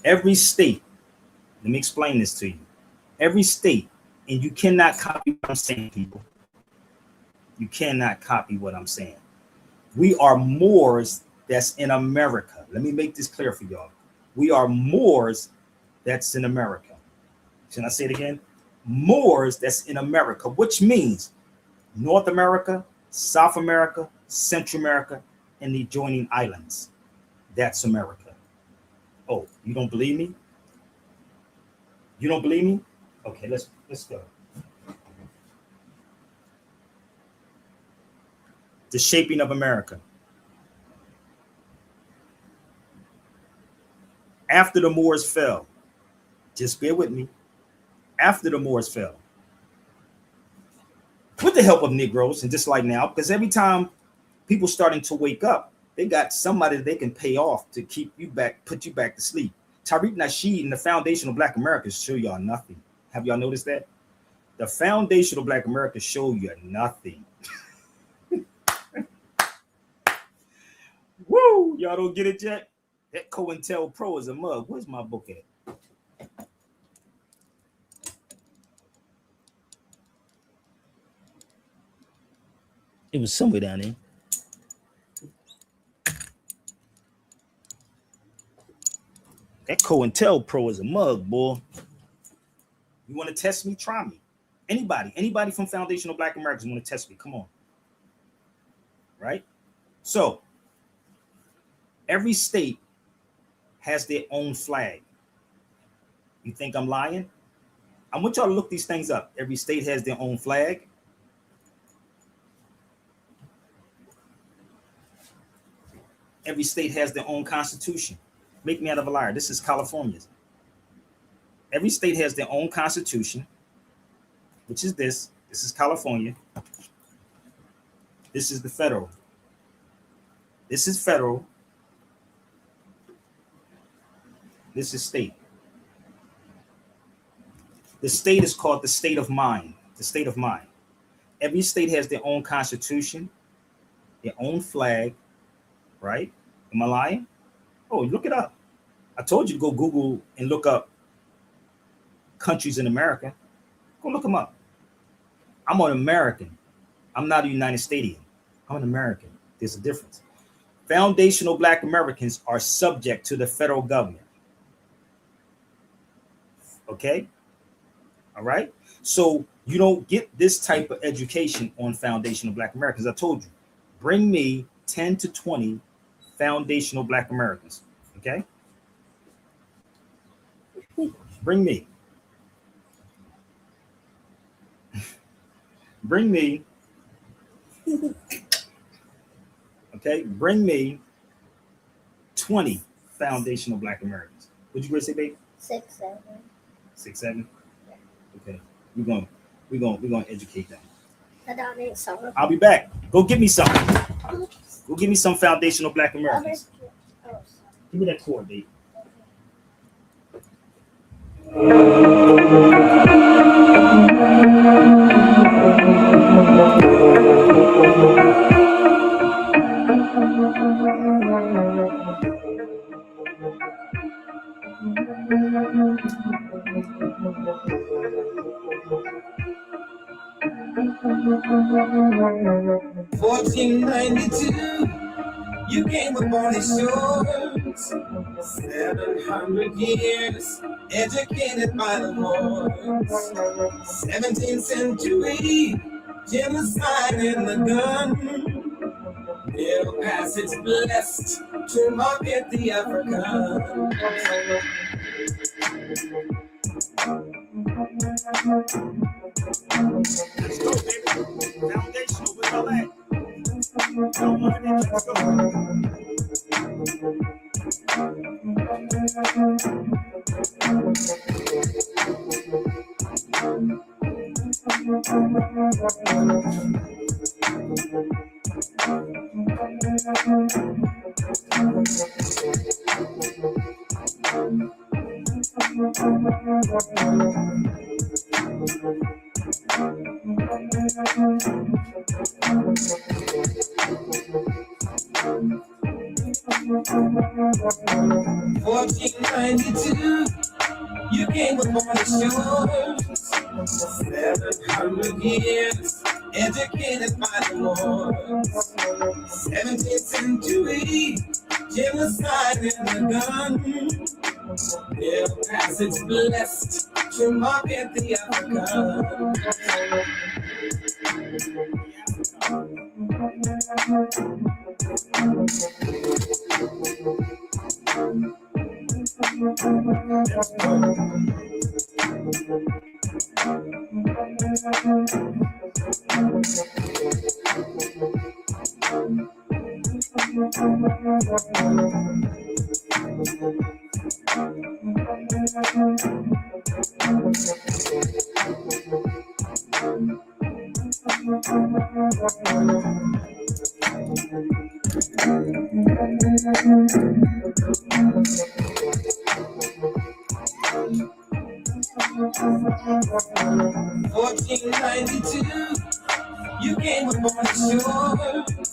Every state, let me explain this to you. Every state, and you cannot copy what I'm saying, people. You cannot copy what I'm saying. We are Moors that's in America. Let me make this clear for y'all. We are Moors that's in America. Should I say it again? Moors that's in America, which means North America, South America, Central America, and the adjoining islands. That's America. Oh, you don't believe me? You don't believe me? Okay, let's go. The shaping of America. After the Moors fell, just bear with me. After the Moors fell, with the help of Negroes, and just like now, because every time people starting to wake up, they got somebody they can pay off to keep you back, put you back to sleep. Tariq Nasheed and the foundational Black Americans show y'all nothing. Have y'all noticed that? The foundational Black Americans show you nothing. Woo! Y'all don't get it yet? That COINTELPRO is a mug. Where's my book at? It was somewhere down there. That COINTELPRO is a mug, boy. You want to test me? Try me. Anybody from foundational Black Americans want to test me? Come on. Right? So, every state has their own flag. You think I'm lying? I want y'all to look these things up. Every state has their own flag. Every state has their own constitution. Make me out of a liar. This is California's. Every state has their own constitution, which is this. This is California. This is the federal. This is federal. This is state. The state is called the state of mind. The state of mind. Every state has their own constitution, their own flag, right? Am I lying? Oh, look it up. I told you to go Google and look up countries in America. Go look them up. I'm an American. I'm not a United Statian. I'm an American. There's a difference. Foundational Black Americans are subject to the federal government. Okay? All right? So you don't get this type of education on foundational Black Americans. I told you, bring me 10 to 20 foundational Black Americans. Okay? Bring me Okay, bring me 20 foundational Black Americans. What'd you say, baby? 6, 7. 6, 7. Okay, we're gonna educate them. I don't need some. I'll be back. Go get me some. Go give me some foundational Black Americans. Oh, Give me that cord, baby. 1492, you came upon these shores. 700 years, educated by the Moors. 17th century, genocide in the gun. Middle passage blessed to market the African. Let's go, baby. Foundational, where y'all at? Y'all want it? Let's go. 1492, you came upon the shores. 700 years, educated by the Moors. 17th century, genocide in the gun. Their passage blessed to market the African. You came upon the shores.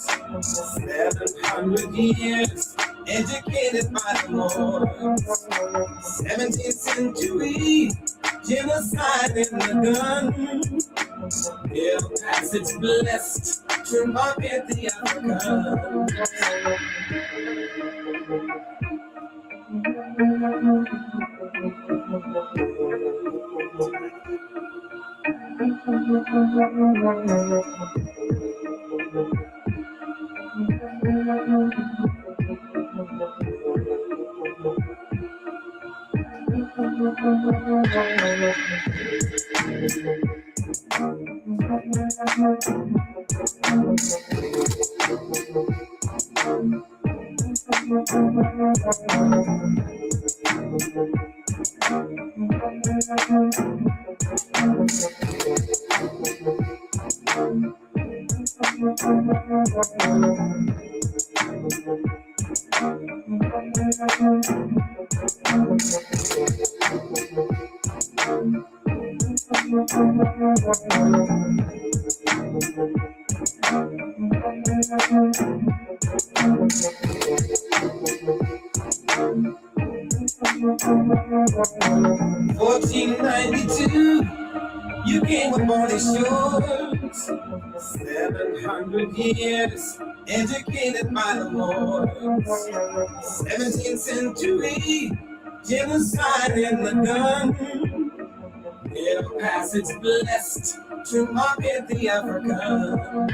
700 years, educated by the Moors. 17th century, genocide in the gun. Their passage blessed to market the African. You came upon the shores. 700 years, educated by the Moors. 17th century, genocide in the gun. Their passage blessed to market the African.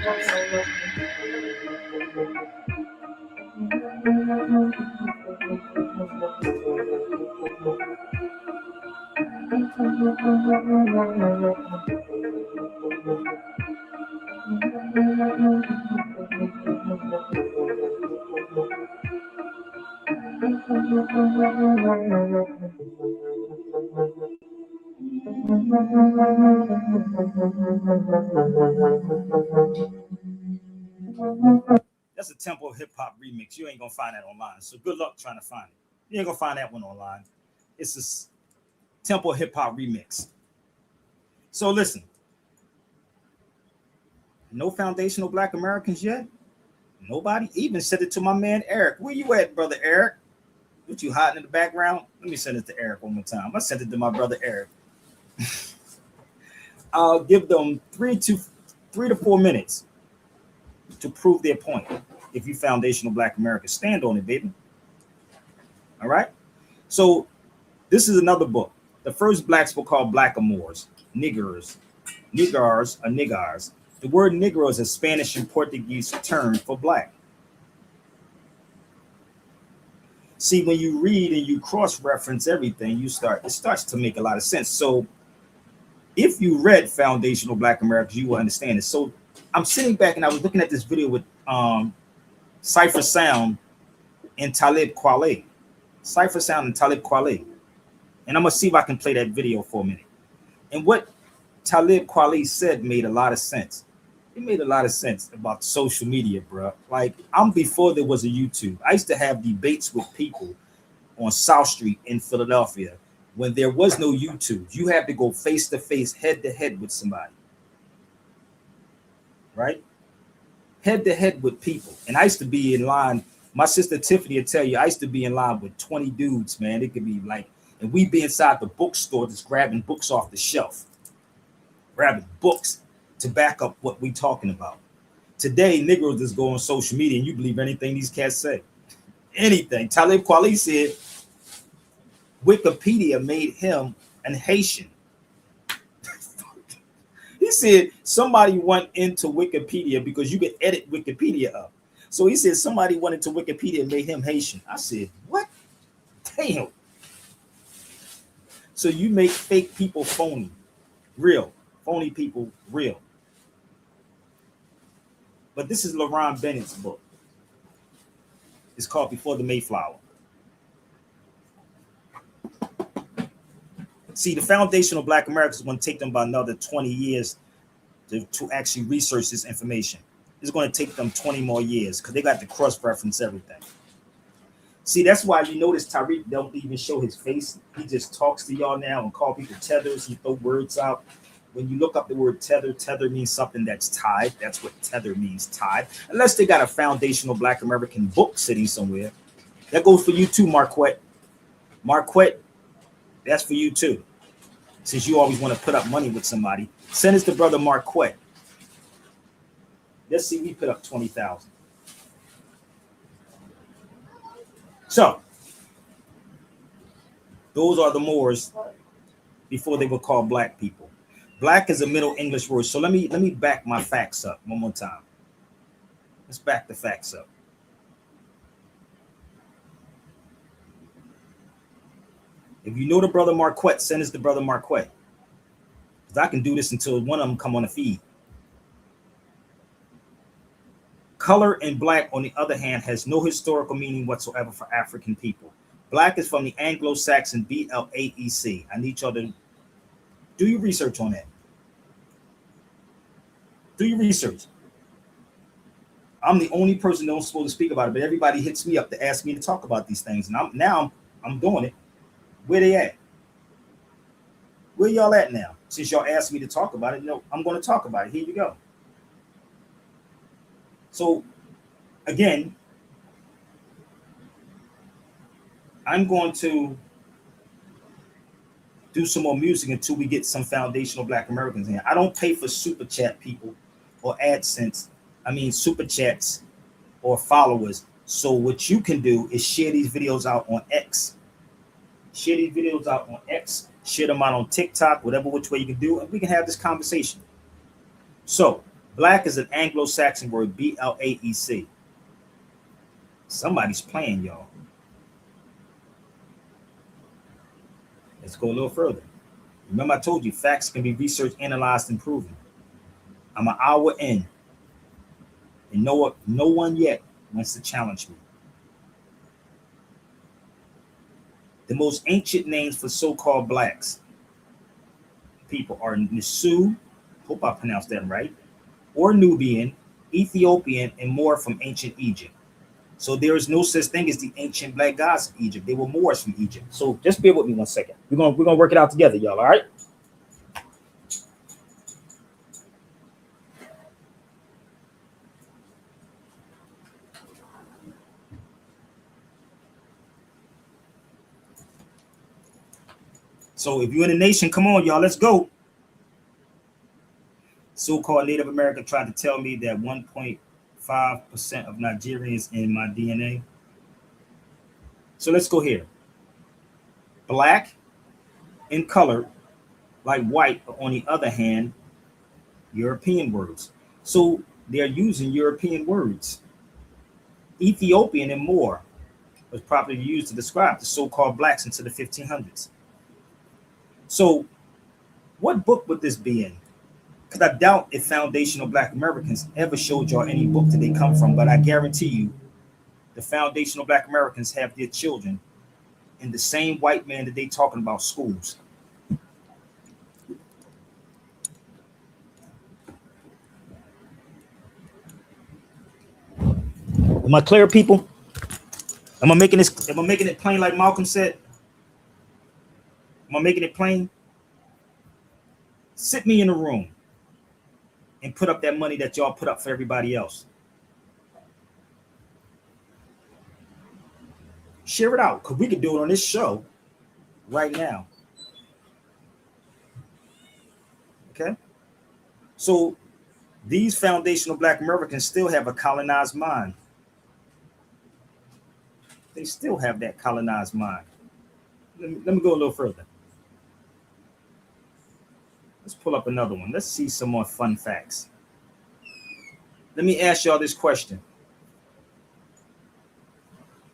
That's a tempo hip hop remix. You ain't gonna find that online. So good luck trying to find it. You ain't gonna find that one online. It's a tempo hip hop remix. So listen, no foundational Black Americans yet. Nobody even sent it to my man Eric. Where you at, brother Eric? What you hiding in the background? Let me send it to Eric one more time. I sent it to my brother Eric. I'll give them 3 to 4 minutes to prove their point. If you foundational Black Americans, stand on it, baby. All right. So this is another book. The first Blacks were called Blackamoors, niggers, nigars, or niggars. The word Negro is a Spanish and Portuguese term for Black. See, when you read and you cross-reference everything, it starts to make a lot of sense. So if you read Foundational Black Americans, you will understand it. So I'm sitting back and I was looking at this video with Cypher Sound and Talib Kweli. Cypher Sound and Talib Kweli. And I'm going to see if I can play that video for a minute. And what Talib Kweli said made a lot of sense. It made a lot of sense about social media, bro. Like, I'm before there was a YouTube. I used to have debates with people on South Street in Philadelphia when there was no YouTube. You had to go face to face, head to head with somebody. Right? Head to head with people. And I used to be in line. My sister Tiffany will tell you, I used to be in line with 20 dudes, man. It could be like, and we'd be inside the bookstore just grabbing books off the shelf. Grabbing books to back up what we talking about. Today, Negroes just go on social media and you believe anything these cats say. Anything. Talib Kweli said Wikipedia made him an Haitian. He said somebody went into Wikipedia because you could edit Wikipedia up. So he said somebody went into Wikipedia and made him Haitian. I said, what? Damn. So you make fake people phony, real. Phony people real. But this is LaRon Bennett's book. It's called Before the Mayflower. See, the foundational Black Americans is going to take them about another 20 years to actually research this information. It's going to take them 20 more years because they got to cross-reference everything. See, that's why you notice Tariq don't even show his face. He just talks to y'all now and call people tethers. He throw words out. When you look up the word tether, tether means something that's tied. That's what tether means, tied. Unless they got a foundational Black American book sitting somewhere. That goes for you too, Marquette. Marquette, that's for you too. Since you always want to put up money with somebody, send us to brother Marquette. Let's see, we put up 20,000. So, those are the Moors before they were called Black people. Black is a Middle English word. So let me back my facts up one more time. Let's back the facts up. If you know the brother Marquette, send us the brother Marquette. Because I can do this until one of them come on the feed. Color and Black, on the other hand, has no historical meaning whatsoever for African people. Black is from the Anglo-Saxon BLAEC. I need y'all to do your research on that. Do your research. I'm the only person that's supposed to speak about it, but everybody hits me up to ask me to talk about these things. And I'm doing it. Where they at? Where y'all at now? Since y'all asked me to talk about it, I'm going to talk about it. Here you go. So, again, I'm going to do some more music until we get some foundational Black Americans in. I don't pay for super chat people or AdSense. I mean super chats or followers. So what you can do is share these videos out on X. Share these videos out on X. Share them out on TikTok, whatever which way you can do, and we can have this conversation. So, Black is an Anglo-Saxon word, BLAEC. Somebody's playing, y'all. Let's go a little further. Remember, I told you facts can be researched, analyzed, and proven. I'm an hour in, and no one yet wants to challenge me. The most ancient names for so-called blacks people are Nisu, hope I pronounced that right, or Nubian, Ethiopian, and more from ancient Egypt. So there is no such thing as the ancient black gods of Egypt. They were Moors from Egypt. So just bear with me 1 second. We're gonna work it out together, y'all. All right. So if you're in the nation, come on, y'all. Let's go. So-called Native American tried to tell me that 1.5% of Nigerians in my DNA. So let's go here. Black and colored, like white, but on the other hand, European words. So they're using European words. Ethiopian and more was probably used to describe the so-called blacks into the 1500s. So what book would this be in? Because I doubt if foundational black Americans ever showed y'all any book that they come from, but I guarantee you the foundational black Americans have their children in the same white man that they talking about schools. Am I clear, people? Am I making it plain like Malcolm said? Am I making it plain? Sit me in a room and put up that money that y'all put up for everybody else. Share it out, because we could do it on this show right now. Okay? So these foundational black Americans still have a colonized mind. They still have that colonized mind. Let me go a little further. Let's pull up another one. Let's see some more fun facts. Let me ask y'all this question.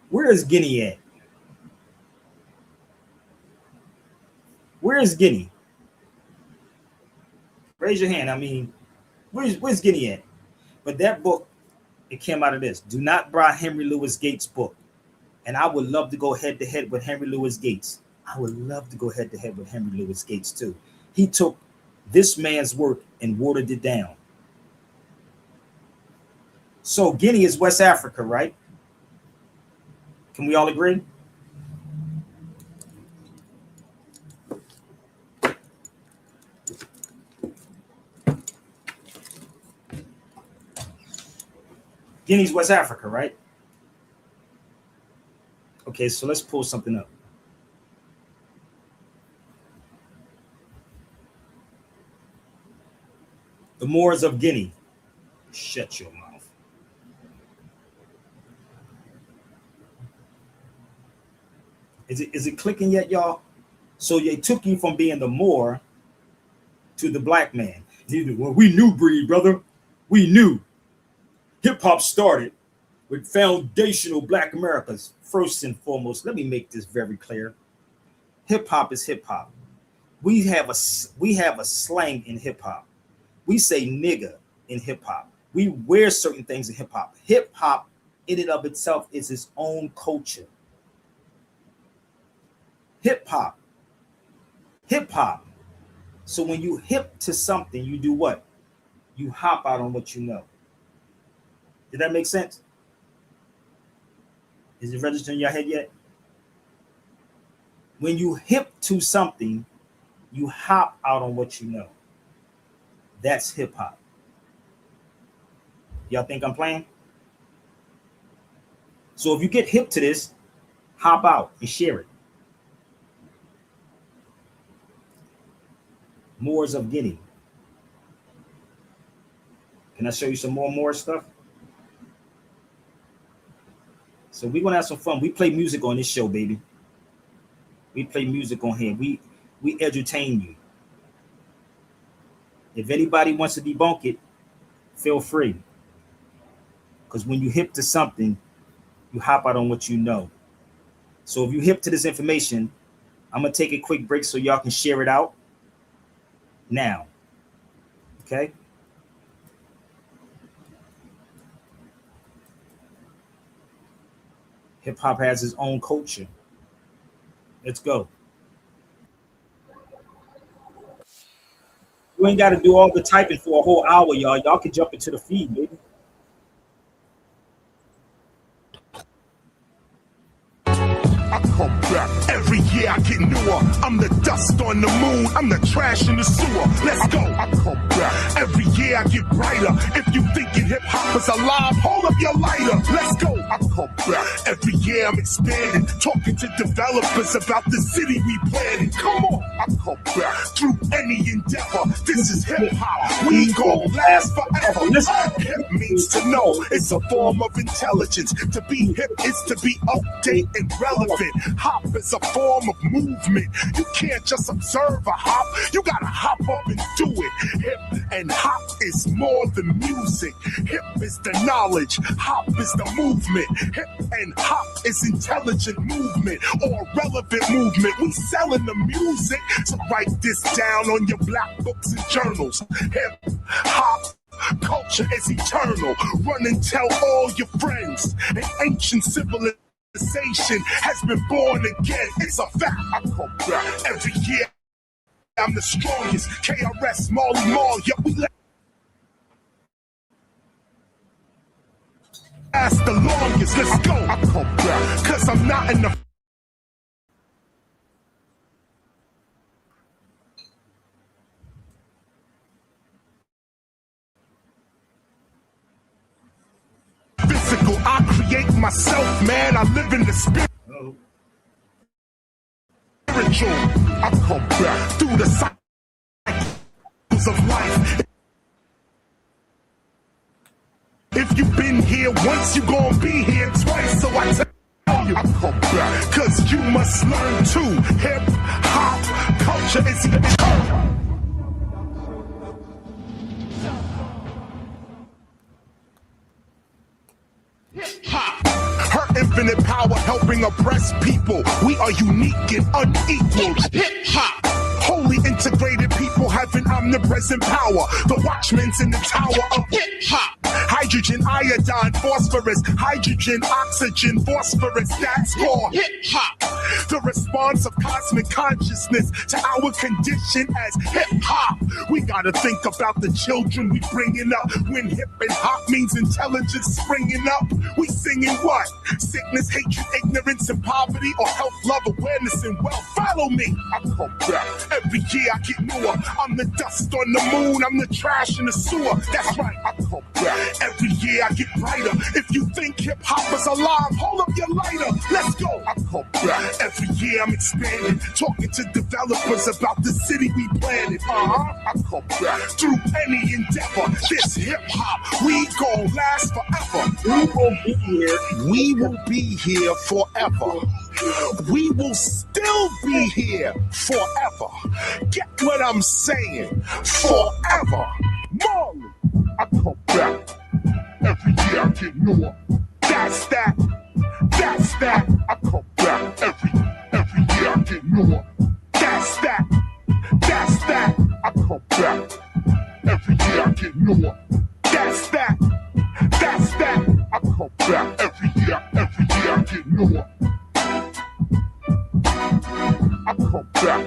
Where is Guinea at? Where is Guinea? Raise your hand. I mean, where's Guinea at? But that book, it came out of this. Do not buy Henry Louis Gates' book. And I would love to go head to head with Henry Louis Gates. I would love to go head to head with Henry Louis Gates too. He took this man's work and watered it down. So Guinea is West Africa, right? Can we all agree? Guinea's West Africa, right? Okay, so let's pull something up. The Moors of Guinea. Shut your mouth. Is it clicking yet, y'all? So they took you from being the Moor to the black man. Well, we knew, breed, brother. We knew. Hip hop started with foundational black Americans. First and foremost, let me make this very clear. Hip hop is hip hop. We have a slang in hip hop. We say nigga in hip hop. We wear certain things in hip hop. Hip hop in and of itself is its own culture. Hip hop. Hip hop. So when you hip to something, you do what? You hop out on what you know. Did that make sense? Is it registered in your head yet? When you hip to something, you hop out on what you know. That's hip hop. Y'all think I'm playing? So if you get hip to this, hop out and share it. Moors of Guinea. Can I show you some more Moor stuff? So we're gonna have some fun. We play music on this show, baby. We play music on here. We entertain you. If anybody wants to debunk it, feel free. Because when you hip to something, you hop out on what you know. So if you hip to this information, I'm gonna take a quick break so y'all can share it out now. Okay? Hip hop has its own culture. Let's go. You ain't got to do all the typing for a whole hour, y'all. Y'all can jump into the feed, baby. I come back. Every year I get newer. I'm the dust on the moon. I'm the trash in the sewer. Let's go. I come back. Every year I get brighter. If you thinking hip hop is alive, hold up your lighter. Let's go. I come back. Every year I'm expanding. Talking to developers about the city we planning. Come on. I come back. Through any endeavor. This is hip hop. We gon' last forever. Hip means to know. It's a form of intelligence. To be hip is to be update and relevant. Hop is a form of movement. You can't just observe a hop. You gotta hop up and do it. Hip and hop is more than music. Hip is the knowledge. Hop is the movement. Hip and hop is intelligent movement or relevant movement. We selling the music. So write this down on your black books and journals. Hip hop culture is eternal. Run and tell all your friends. An ancient civilization has been born again. It's a fact. I come back every year. I'm the strongest. KRS, Marley Marl. Yeah, we last the longest. Let's go. I come back because I'm not in the physical. I create myself, man. I live in the spirit. I come back through the cycles of life. If you've been here once, you gon' be here twice. So I tell you, I come back, cause you must learn too. Hip hop culture is eternal. Hip hop. Her infinite power helping oppress people. We are unique and unequaled. Hip hop. Holy integrated people having omnipresent power. The watchmen's in the tower of hip hop. Hydrogen, iodine, phosphorus, hydrogen, oxygen, phosphorus, that's called hip hop. The response of cosmic consciousness to our condition as hip hop. We gotta think about the children we bringing up. When hip and hop means intelligence springing up, we singing what? Sickness, hatred, ignorance, and poverty, or health, love, awareness, and wealth. Follow me. I come back. Every year I get newer. I'm the dust on the moon. I'm the trash in the sewer. That's right. I come back. Every year I get brighter. If you think hip hop is alive, hold up your lighter. Let's go. I come back. Every year I'm expanding. Talking to developers about the city we planning. I come back. Through any endeavor. This hip hop, we gon' last forever. We will be here. We will be here forever. We will still be here forever. Get what I'm saying? Forever. Marley, I come back. Every year I get newer. That's that. That's that. I come back. Every year I get newer. That's that. That's that. I come back. Every year I get newer. That's that. That's that. I come back. Every year I get newer. I come back.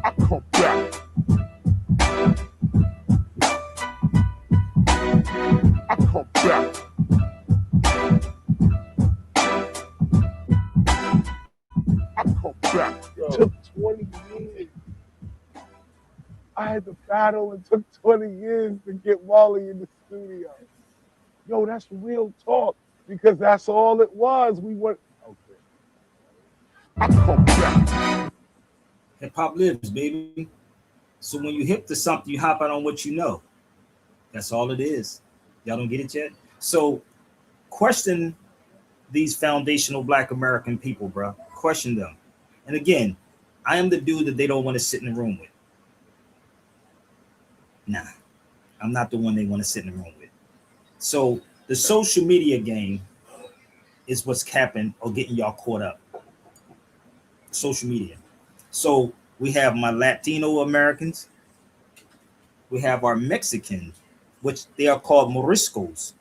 I come back. I come back. I come back. Took 20 years. I had to battle and took 20 years to get Wally in the studio. Yo, that's real talk because that's all it was. We went. Okay. I come back. Hip hop lives, baby. So when you hip to something, you hop out on what you know. That's all it is. Y'all don't get it yet? So question these foundational Black American people, bro. Question them. And again, I am the dude that they don't want to sit in the room with. Nah, I'm not the one they want to sit in the room with. So the social media game is what's capping or getting y'all caught up. Social media. So we have my Latino Americans. We have our Mexicans, which they are called Moriscos.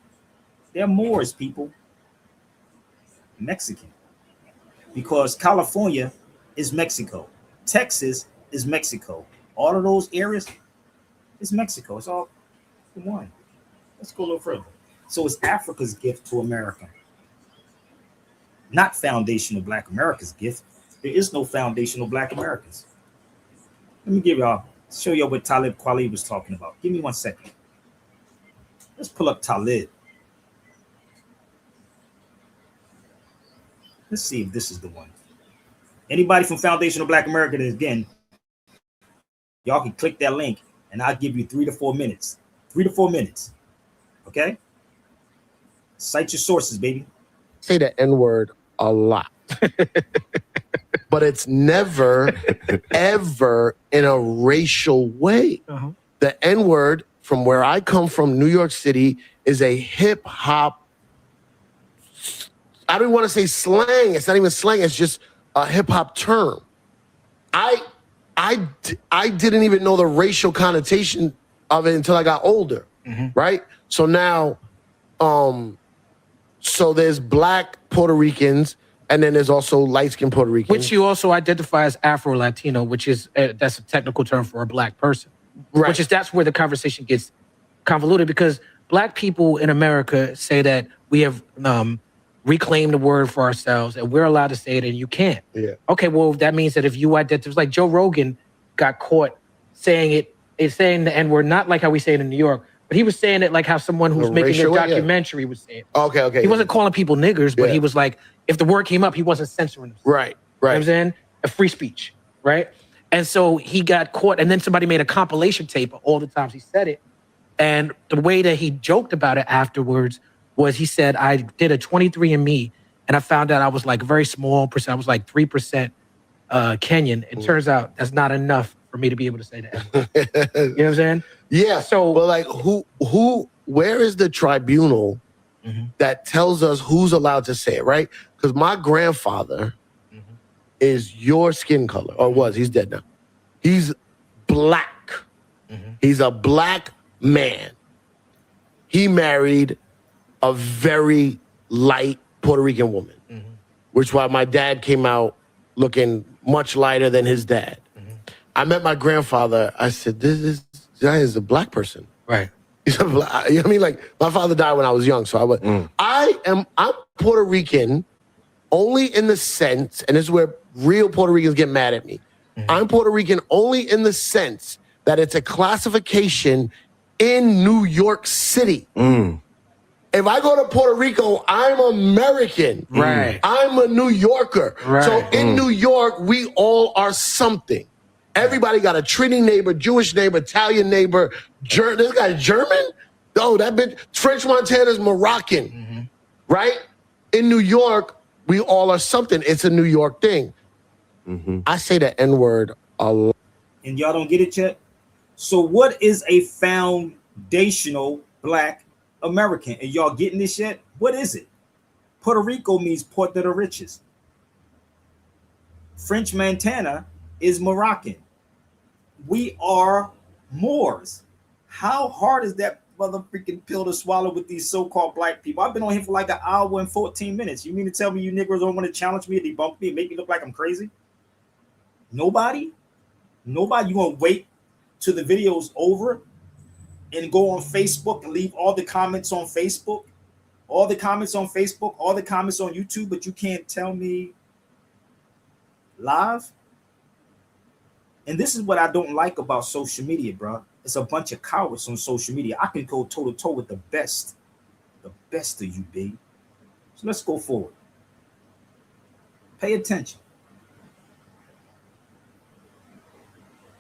They're Moors, people. Mexican. Because California is Mexico. Texas is Mexico. All of those areas is Mexico. It's all one. Let's go a little further. So it's Africa's gift to America. Not foundational Black America's gift. There is no foundational Black Americans. Let me show y'all what Talib Kweli was talking about. Give me 1 second. Let's pull up Talib. Let's see if this is the one. Anybody from Foundational Black America, again, y'all can click that link and I'll give you 3 to 4 minutes. 3 to 4 minutes. Okay? Cite your sources, baby. Say the N-word a lot. But it's never, ever in a racial way. Uh-huh. The N-word, from where I come from, New York City, is a hip-hop, I don't want to say slang. It's not even slang. It's just a hip-hop term. I didn't even know the racial connotation of it until I got older, right? So now, so there's Black Puerto Ricans, and then there's also light-skinned Puerto Ricans. Which you also identify as Afro-Latino, which is, that's a technical term for a Black person. Right. That's where the conversation gets convoluted, because Black people in America say that we have reclaimed the word for ourselves and we're allowed to say it and you can't. Yeah. Okay, well, that means that if you identify, like Joe Rogan got caught saying saying the N-word, not like how we say it in New York, but he was saying it like how someone who's making a documentary would say it. Okay. He wasn't calling people niggers, but he was like, if the word came up, he wasn't censoring them. Right. You know what I'm saying? A free speech, right? And so he got caught, and then somebody made a compilation tape of all the times he said it. And the way that he joked about it afterwards was he said, I did a 23andMe, and I found out I was like a very small percent. I was like 3% Kenyan. It turns out that's not enough for me to be able to say that. You know what I'm saying? Yeah. So, well, like, where is the tribunal that tells us who's allowed to say it, right? Because my grandfather is your skin color, or was. He's dead now. He's Black. He's a Black man. He married a very light Puerto Rican woman, which why my dad came out looking much lighter than his dad. I met my grandfather. I said, this guy is a Black person. right. He's a Black, you know what I mean? Like, my father died when I was young, so I'm Puerto Rican only in the sense, and this is where real Puerto Ricans get mad at me. I'm Puerto Rican only in the sense that it's a classification in New York City. If I go to Puerto Rico, I'm American. Right. I'm a New Yorker. Right. So in New York, we all are something. Everybody got a Trini neighbor, Jewish neighbor, Italian neighbor. This guy German? Oh, that bitch. French Montana's Moroccan. Right? In New York, we all are something. It's a New York thing. I say the N-word a lot. And y'all don't get it yet? So what is a foundational Black American? And y'all getting this yet? What is it? Puerto Rico means Port of the Riches. French Montana is Moroccan. We are Moors. How hard is that motherfucking pill to swallow with these so-called Black people? I've been on here for like an hour and 14 minutes. You mean to tell me you niggas don't want to challenge me, debunk me, and make me look like I'm crazy? Nobody? You gonna wait till the video's over and go on Facebook and leave all the comments on Facebook, all the comments on YouTube, but you can't tell me live? And this is what I don't like about social media, bro. It's a bunch of cowards on social media. I can go toe to toe with the best of you, babe. So let's go forward. Pay attention.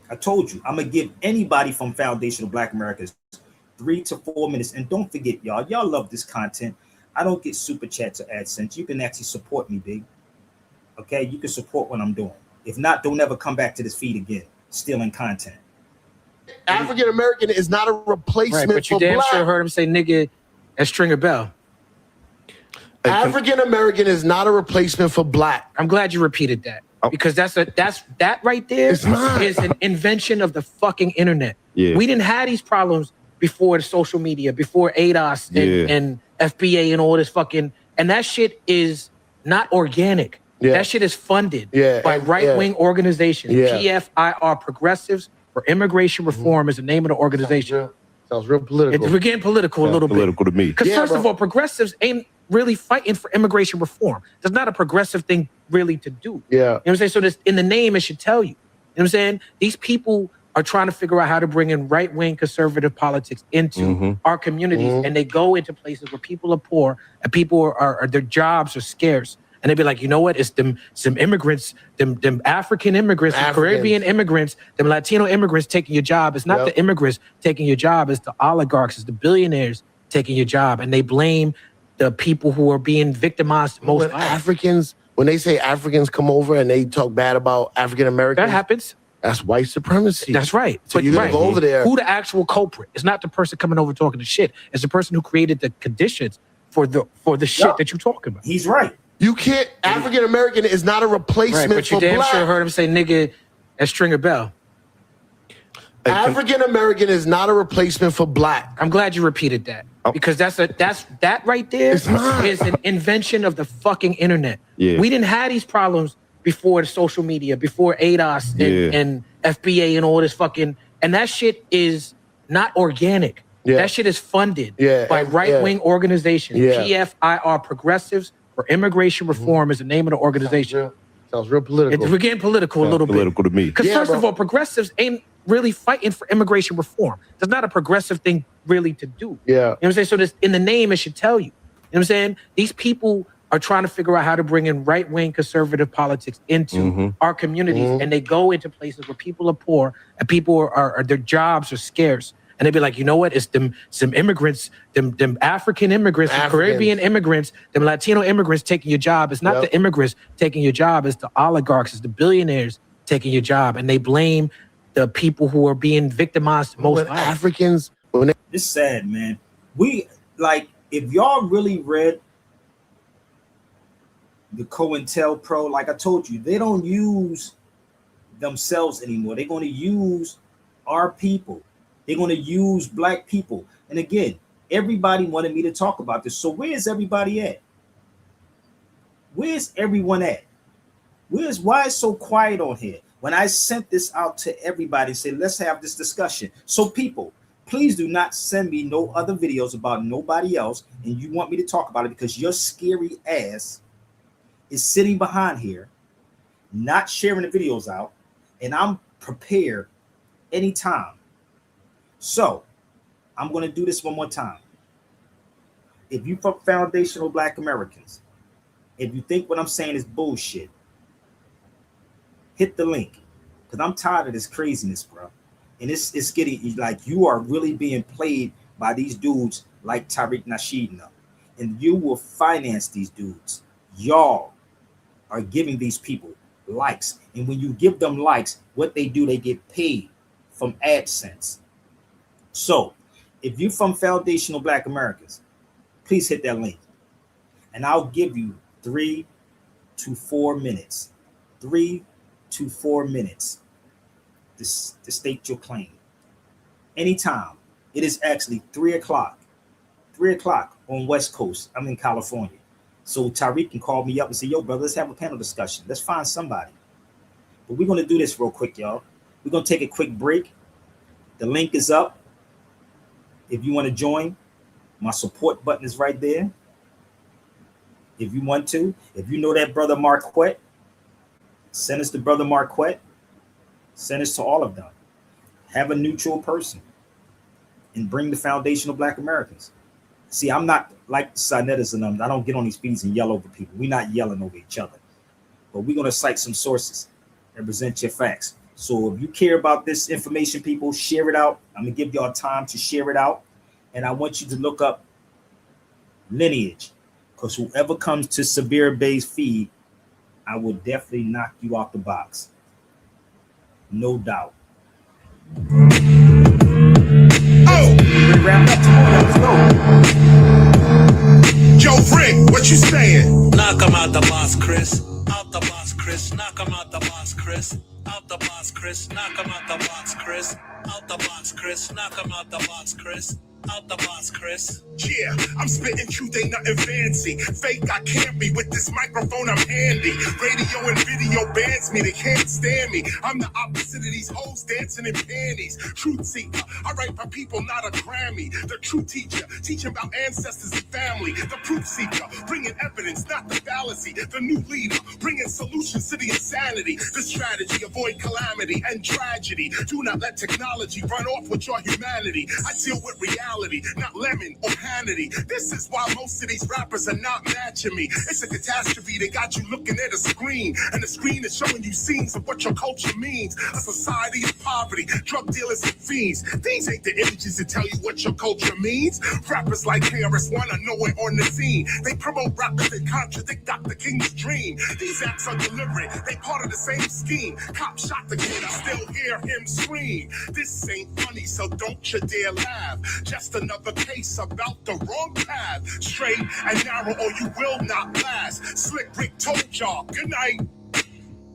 I told you, I'm gonna give anybody from Foundational Black Americans 3 to 4 minutes. And don't forget, y'all love this content. I don't get super chats or AdSense. You can actually support me, big. Okay, you can support what I'm doing. If not, don't ever come back to this feed again, stealing content. African American is not a replacement Right, but you for damn Black. sure heard him say nigga and Stringer Bell. African American is not a replacement for Black. I'm glad you repeated that. Because that right there is an invention of the fucking internet. Yeah. We didn't have these problems before the social media, before ADOS and FBA and all this fucking, and that shit is not organic. Yeah. That shit is funded Yeah, by and- right-wing organizations. Yeah. PFIR, Progressives for Immigration Reform, is the name of the organization. Sounds real political. We're getting political a little bit. Political to me. Because Yeah, first of bro. all, progressives ain't really fighting for immigration reform. There's not a progressive thing really to do. Yeah. You know what I'm saying? So this, in the name, it should tell you. You know what I'm saying? These people are trying to figure out how to bring in right-wing conservative politics into our communities, and they go into places where people are poor and people are their jobs are scarce. And they'd be like, you know what? It's some immigrants, them African immigrants, them Caribbean immigrants, them Latino immigrants taking your job. It's not the immigrants taking your job. It's the oligarchs, it's the billionaires taking your job. And they blame the people who are being victimized most. When Africans, when they say Africans come over and they talk bad about African Americans, that happens. That's white supremacy. That's right. So you gotta go over there. Who the actual culprit? It's not the person coming over talking the shit. It's the person who created the conditions for the shit that you're talking about. He's right. You can't. African American is not a replacement Right, but you for damn black. sure heard him say nigga at Stringer Bell. African American is not a replacement for black. I'm glad you repeated that because that right there It's not. is an invention of the fucking internet. Yeah. We didn't have these problems before the social media, before ADOS and FBA and all this fucking, and that shit is not organic. Yeah. That shit is funded Yeah, by and- right-wing organizations. Yeah. PFIR, Progressives for Immigration Reform, is the name of the organization. Sounds real political. We're getting political a little bit. Political to me. Because Yeah, first bro. of all, progressives ain't really fighting for immigration reform. There's not a progressive thing really to do. Yeah. You know what I'm saying? So this, in the name, it should tell you. You know what I'm saying? These people are trying to figure out how to bring in right-wing conservative politics into our communities, and they go into places where people are poor and people are their jobs are scarce. And they'd be like, you know what? It's some immigrants, them African immigrants, them Caribbean immigrants, them Latino immigrants taking your job. It's not the immigrants taking your job. It's the oligarchs, it's the billionaires taking your job. And they blame the people who are being victimized most. When Africans, when they, It's sad, man. We like if y'all really read the COINTELPRO, like I told you, they don't use themselves anymore. They're going to use our people. They're going to use black people. And again, everybody wanted me to talk about this. So where's everybody at? Where's everyone at? Why is so quiet on here? When I sent this out to everybody and said, let's have this discussion. So people, please do not send me no other videos about nobody else. And you want me to talk about it because your scary ass is sitting behind here, not sharing the videos out. And I'm prepared anytime. So I'm going to do this one more time. If you from foundational Black Americans, if you think what I'm saying is bullshit, hit the link because I'm tired of this craziness, bro. And it's getting like you are really being played by these dudes like Tariq Nasheed and them. And you will finance these dudes. Y'all are giving these people likes. And when you give them likes, what they do, they get paid from AdSense. So if you're from foundational Black Americans, please hit that link. And I'll give you 3 to 4 minutes. 3 to 4 minutes to state your claim. Anytime. It is actually 3 o'clock. 3 o'clock on West Coast. I'm in California. So Tariq can call me up and say, yo, brother, let's have a panel discussion. Let's find somebody. But we're going to do this real quick, y'all. We're going to take a quick break. The link is up. If you want to join, my support button is right there. If you want to, if you know that brother Marquette, send us to brother Marquette. Send us to all of them. Have a neutral person and bring the foundational Black Americans. See, I'm not like Sinettas and them. I don't get on these feeds and yell over people. We're not yelling over each other. But we're going to cite some sources and present your facts. So if you care about this information, people, share it out. I'm going to give y'all time to share it out. And I want you to look up lineage. Because whoever comes to Sabir Bey's feed, I will definitely knock you out the box. No doubt. Oh, We're wrapping up tomorrow. Let's go. Joe Frick, what you saying? Knock him out the box, Chris. Out the box, Chris. Knock him out the box, Chris. Out the box, Chris. Knock him out the box, Chris. Out the box, Chris. Knock him out the box, Chris. Out the box, Chris. Yeah, I'm spitting truth, ain't nothing fancy. Fake, I can't be. With this microphone, I'm handy. Radio and video bans me, they can't stand me. I'm the opposite of these hoes dancing in panties. Truth seeker, I write for people, not a Grammy. The true teacher, teaching about ancestors and family. The proof seeker, bringing evidence, not the fallacy. The new leader, bringing solutions to the insanity. The strategy, avoid calamity and tragedy. Do not let technology run off with your humanity. I deal with reality, not lemon or Hannity. This is why most of these rappers are not matching me. It's a catastrophe, they got you looking at a screen, and the screen is showing you scenes of what your culture means. A society of poverty, drug dealers and fiends. These ain't the images that tell you what your culture means. Rappers like KRS One are nowhere on the scene. They promote rappers that contradict Dr. King's dream. These acts are deliberate, they part of the same scheme. Cop shot the kid, I still hear him scream. This ain't funny, so don't you dare laugh. Just another case about the wrong path. Straight and narrow or you will not last. Slick Rick told y'all, good night.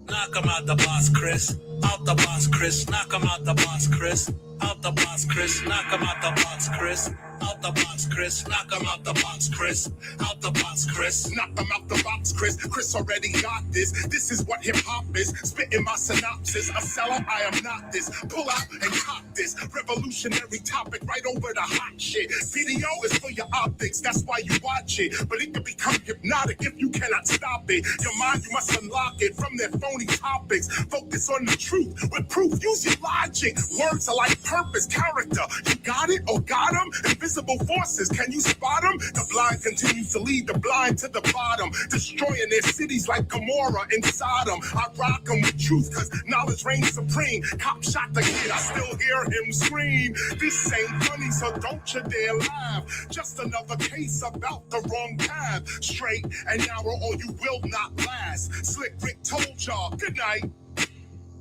Knock him out the box, Chris. Out the box, Chris. Knock him out the box, Chris. Out the box, Chris. Knock him out the box, Chris. Out the box, Chris. Knock him out the box, Chris. Out the box, Chris. Knock them out the box, Chris. Chris already got this. This is what hip hop is. Spitting my synopsis. A seller, I am not this. Pull out and cop this. Revolutionary topic right over the hot shit. Video is for your optics. That's why you watch it. But it can become hypnotic if you cannot stop it. Your mind, you must unlock it from their phony topics. Focus on the truth with proof. Use your logic. Words are like purpose, character. You got it or got them? Invisible forces, can you spot them? The blind continues to lead the blind to the bottom, destroying their cities like Gomorrah and Sodom. I rock them with truth, cause knowledge reigns supreme. Cop shot the kid, I still hear him scream. This ain't funny, so don't you dare laugh. Just another case about the wrong path. Straight and narrow or you will not last. Slick Rick told y'all, good night.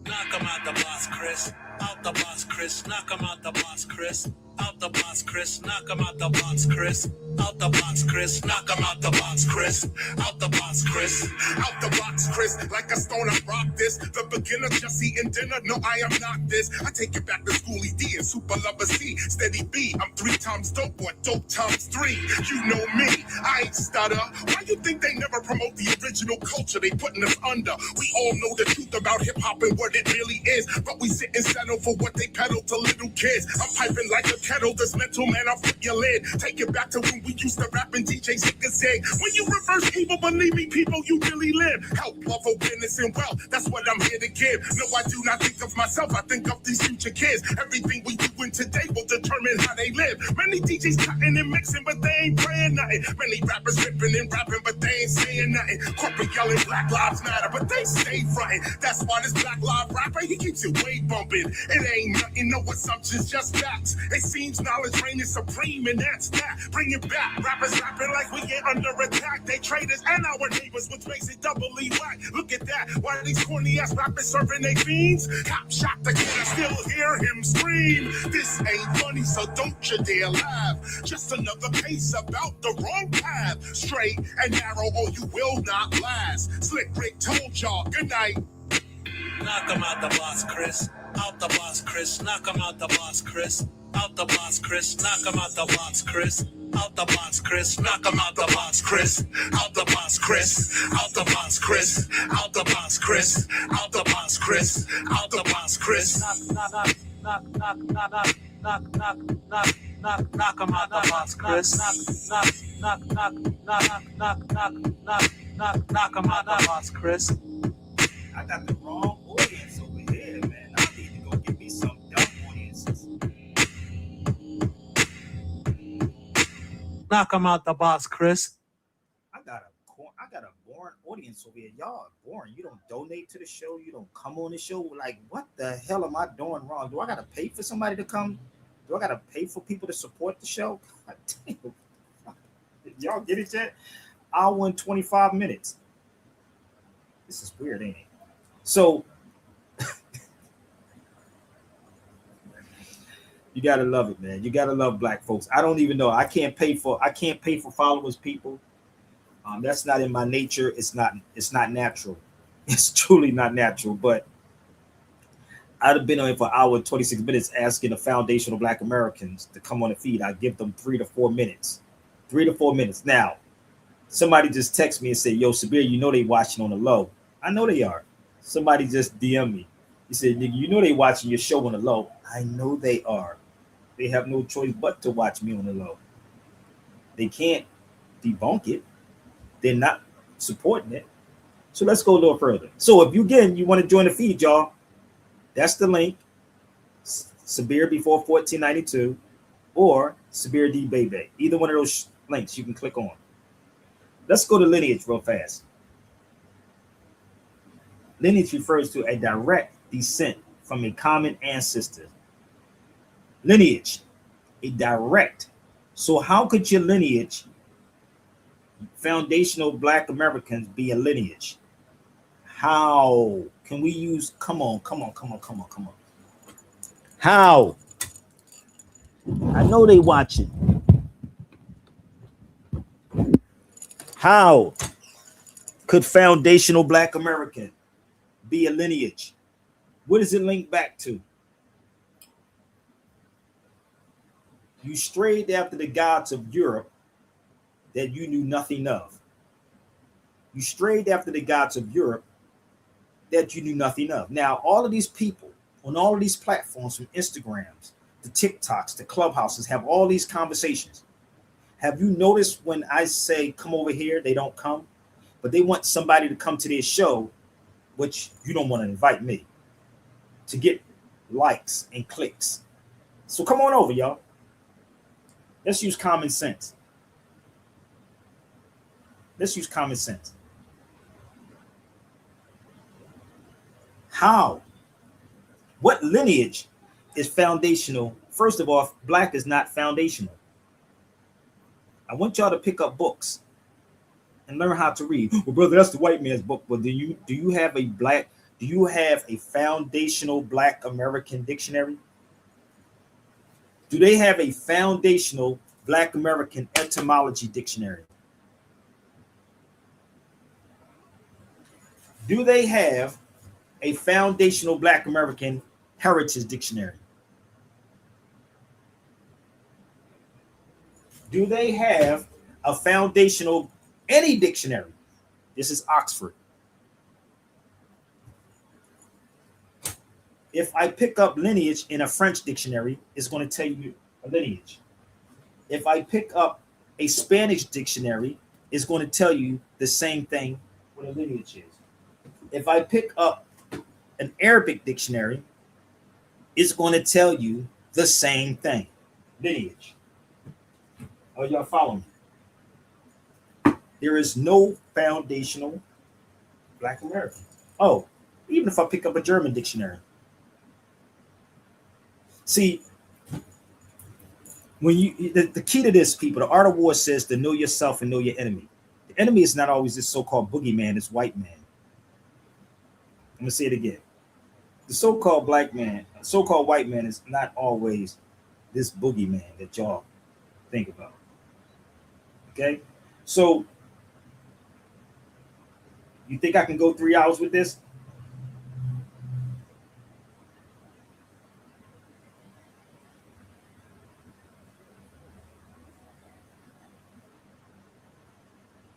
Knock him out the box, Chris. Out the box, Chris. Knock him out the box, Chris. Out the box, Chris. Knock him out the box, Chris. Out the box, Chris. Knock him out the box, Chris. Out the box, Chris. Out the box, Chris. Like a stone, I rock this. The beginner just eating dinner. No, I am not this. I take it back to Schoolie D and Super Lover C. Steady B. I'm 3 times dope, or dope times 3. You know me. I ain't stutter. Why you think they never promote the original culture they putting us under? We all know the truth about hip hop and what it really is, but we sit and settle for what they peddle to little kids. I'm piping like a kettle, this mental man, I'll flip your lid. Take it back to when we used to rap and DJ Zika said, when you reverse evil, believe me, people, you really live. Help, love, awareness, and wealth, that's what I'm here to give. No, I do not think of myself, I think of these future kids. Everything we doing today will determine how they live. Many DJs cutting and mixing, but they ain't praying nothing. Many rappers ripping and rapping, but they ain't saying nothing. Corporate yelling Black Lives Matter, but they stay frontin'. That's why this Black Lives rapper, he keeps it way bumping. It ain't nothing, no assumptions, just facts. It seems knowledge reigns supreme, and that's that. Bring it back. Rappers rapping like we get under attack. They trade us and our neighbors, which makes it doubly whack. Look at that. Why are these corny ass rappers serving they fiends? Cop shot the kid, I still hear him scream. This ain't funny, so don't you dare laugh. Just another case about the wrong path. Straight and narrow, or you will not last. Slick Rick told y'all, good night. Knock him out the box, Chris. Out the box, Chris. Knock him out the box, Chris. Out the box, Chris. Knock him out the box, Chris. Out the box, Chris. Knock him out the box, Chris. Out the box, Chris. Out the box, Chris. Out the box, Chris. Out the box, Chris. Out the box, Chris. Knock him out the box, Chris. Knock him out the box, Chris. I got the wrong audience over here, man. I need to go get me some dumb audiences. Knock him out the box, Chris. I got a boring audience over here. Y'all are boring. You don't donate to the show. You don't come on the show. Like, what the hell am I doing wrong? Do I gotta pay for somebody to come? Do I gotta pay for people to support the show? God damn. Y'all get it yet? Hour and 25 minutes. This is weird, ain't it? So you gotta love it, man. You gotta love black folks. I don't even know. I can't pay for followers, people. That's not in my nature. It's not natural. It's truly not natural. But I'd have been on it for an hour and 26 minutes asking the foundational Black Americans to come on the feed. I give them 3 to 4 minutes. 3 to 4 minutes. Now, somebody just text me and said, yo, Sabir, you know they watching on the low. I know they are. Somebody just DM me. He said, nigga, you know they watching your show on the low. I know they are. They have no choice but to watch me on the low. They can't debunk it. They're not supporting it. So let's go a little further. So if you want to join the feed, y'all, that's the link. Sabir before 1492 or Sabir D Bey. Either one of those links you can click on. Let's go to lineage real fast. Lineage refers to a direct descent from a common ancestor. Lineage, a direct. So how could your lineage, foundational Black Americans, be a lineage? How can we use, come on. How? I know they watching. How could foundational Black American be a lineage? What does it link back to? You strayed after the gods of Europe that you knew nothing of. You strayed after the gods of Europe that you knew nothing of. Now, all of these people on all of these platforms, from Instagrams, the TikToks, the Clubhouses, have all these conversations. Have you noticed when I say come over here, they don't come, but they want somebody to come to their show, which you don't want to invite me, to get likes and clicks. So come on over, y'all. Let's use common sense. Let's use common sense. How? What lineage is foundational? First of all, Black is not foundational. I want y'all to pick up books and learn how to read. Well, brother, that's the white man's book. But do you have a foundational Black American dictionary? Do they have a foundational Black American etymology dictionary? Do they have a foundational Black American heritage dictionary? Do they have a foundational any dictionary? This is Oxford. If I pick up lineage in a French dictionary, it's going to tell you a lineage. If I pick up a Spanish dictionary, it's going to tell you the same thing what a lineage is. If I pick up an Arabic dictionary, it's going to tell you the same thing. Lineage. Are y'all following me? There is no foundational Black American. Oh, even if I pick up a German dictionary. See, when the key to this, people, the Art of War says to know yourself and know your enemy. The enemy is not always this so-called boogeyman, this white man. I'm gonna say it again. The so-called black man, so-called white man is not always this boogeyman that y'all think about. Okay? So, you think I can go 3 hours with this?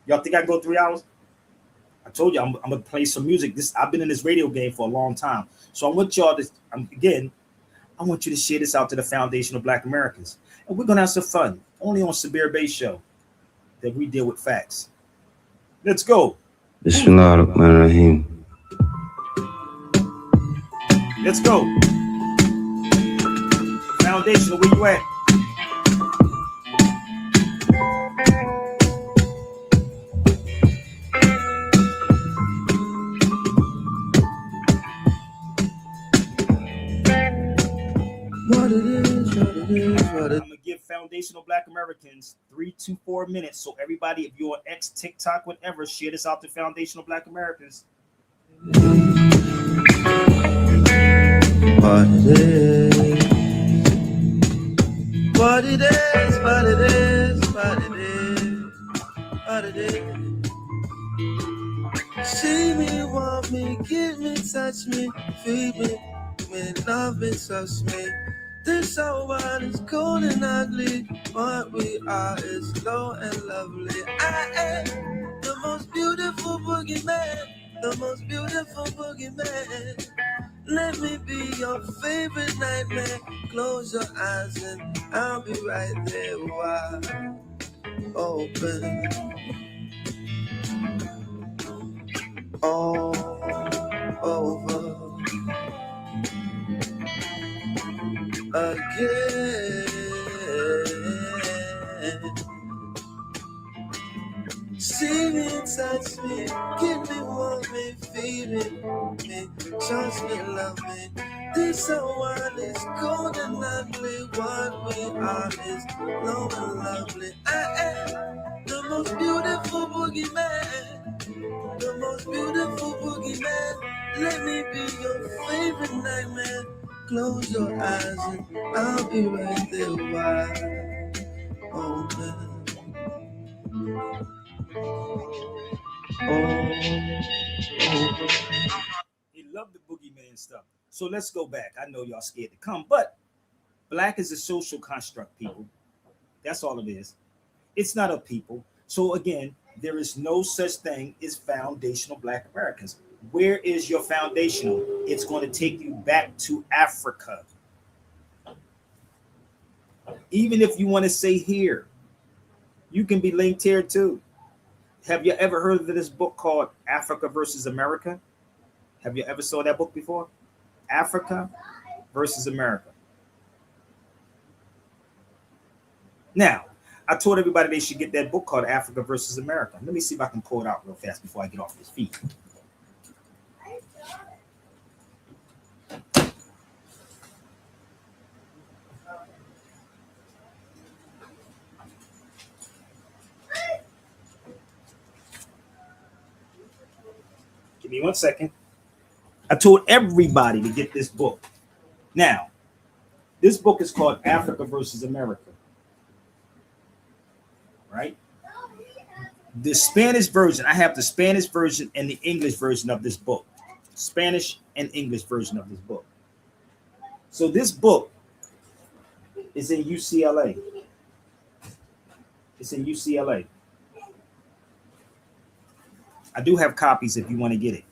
Y'all think I can go 3 hours? I told you I'm gonna play some music. I've been in this radio game for a long time. So I want y'all to, I want you to share this out to the foundational Black Americans. And we're gonna have some fun. Only on Sabir Bey show that we deal with facts. Let's go. Bismillahirrahmanirrahim. Let's go. Foundational, where you at? I'm gonna give foundational Black Americans 3 to 4 minutes. So everybody, if you're on X, TikTok, whatever, share this out to foundational Black Americans. What it is, what it is, what it is, what it is. See me, want me, give me, touch me, feed me, with love makes us me. This our world is cold and ugly. What we are is low and lovely. I am the most beautiful boogeyman. The most beautiful boogeyman. Let me be your favorite nightmare. Close your eyes and I'll be right there wide open. All over again. See me, touch me, give me, want me, feed me, trust me, love me. This world is cold and ugly. What we are is low and lovely. I am the most beautiful boogeyman. The most beautiful boogeyman. Let me be your favorite nightmare. Close your eyes and I'll be right there wide open. He loved the boogeyman stuff. So let's go back. I know y'all scared to come, but black is a social construct, people. That's all it is. It's not a people. So again, there is no such thing as foundational black Americans. Where is your foundational? It's going to take you back to Africa. Even if you want to say here, you can be linked here too. Have you ever heard of this book called Africa versus America? Have you ever saw that book before? Africa versus America. Now, I told everybody they should get that book called Africa versus America. Let me see if I can pull it out real fast before I get off this feet. Give me 1 second. I told everybody to get this book. Now, this book is called Africa versus America. Right? The Spanish version, I have the Spanish version and the English version of this book. Spanish and English version of this book. So this book is in UCLA. It's in UCLA. I do have copies if you want to get it.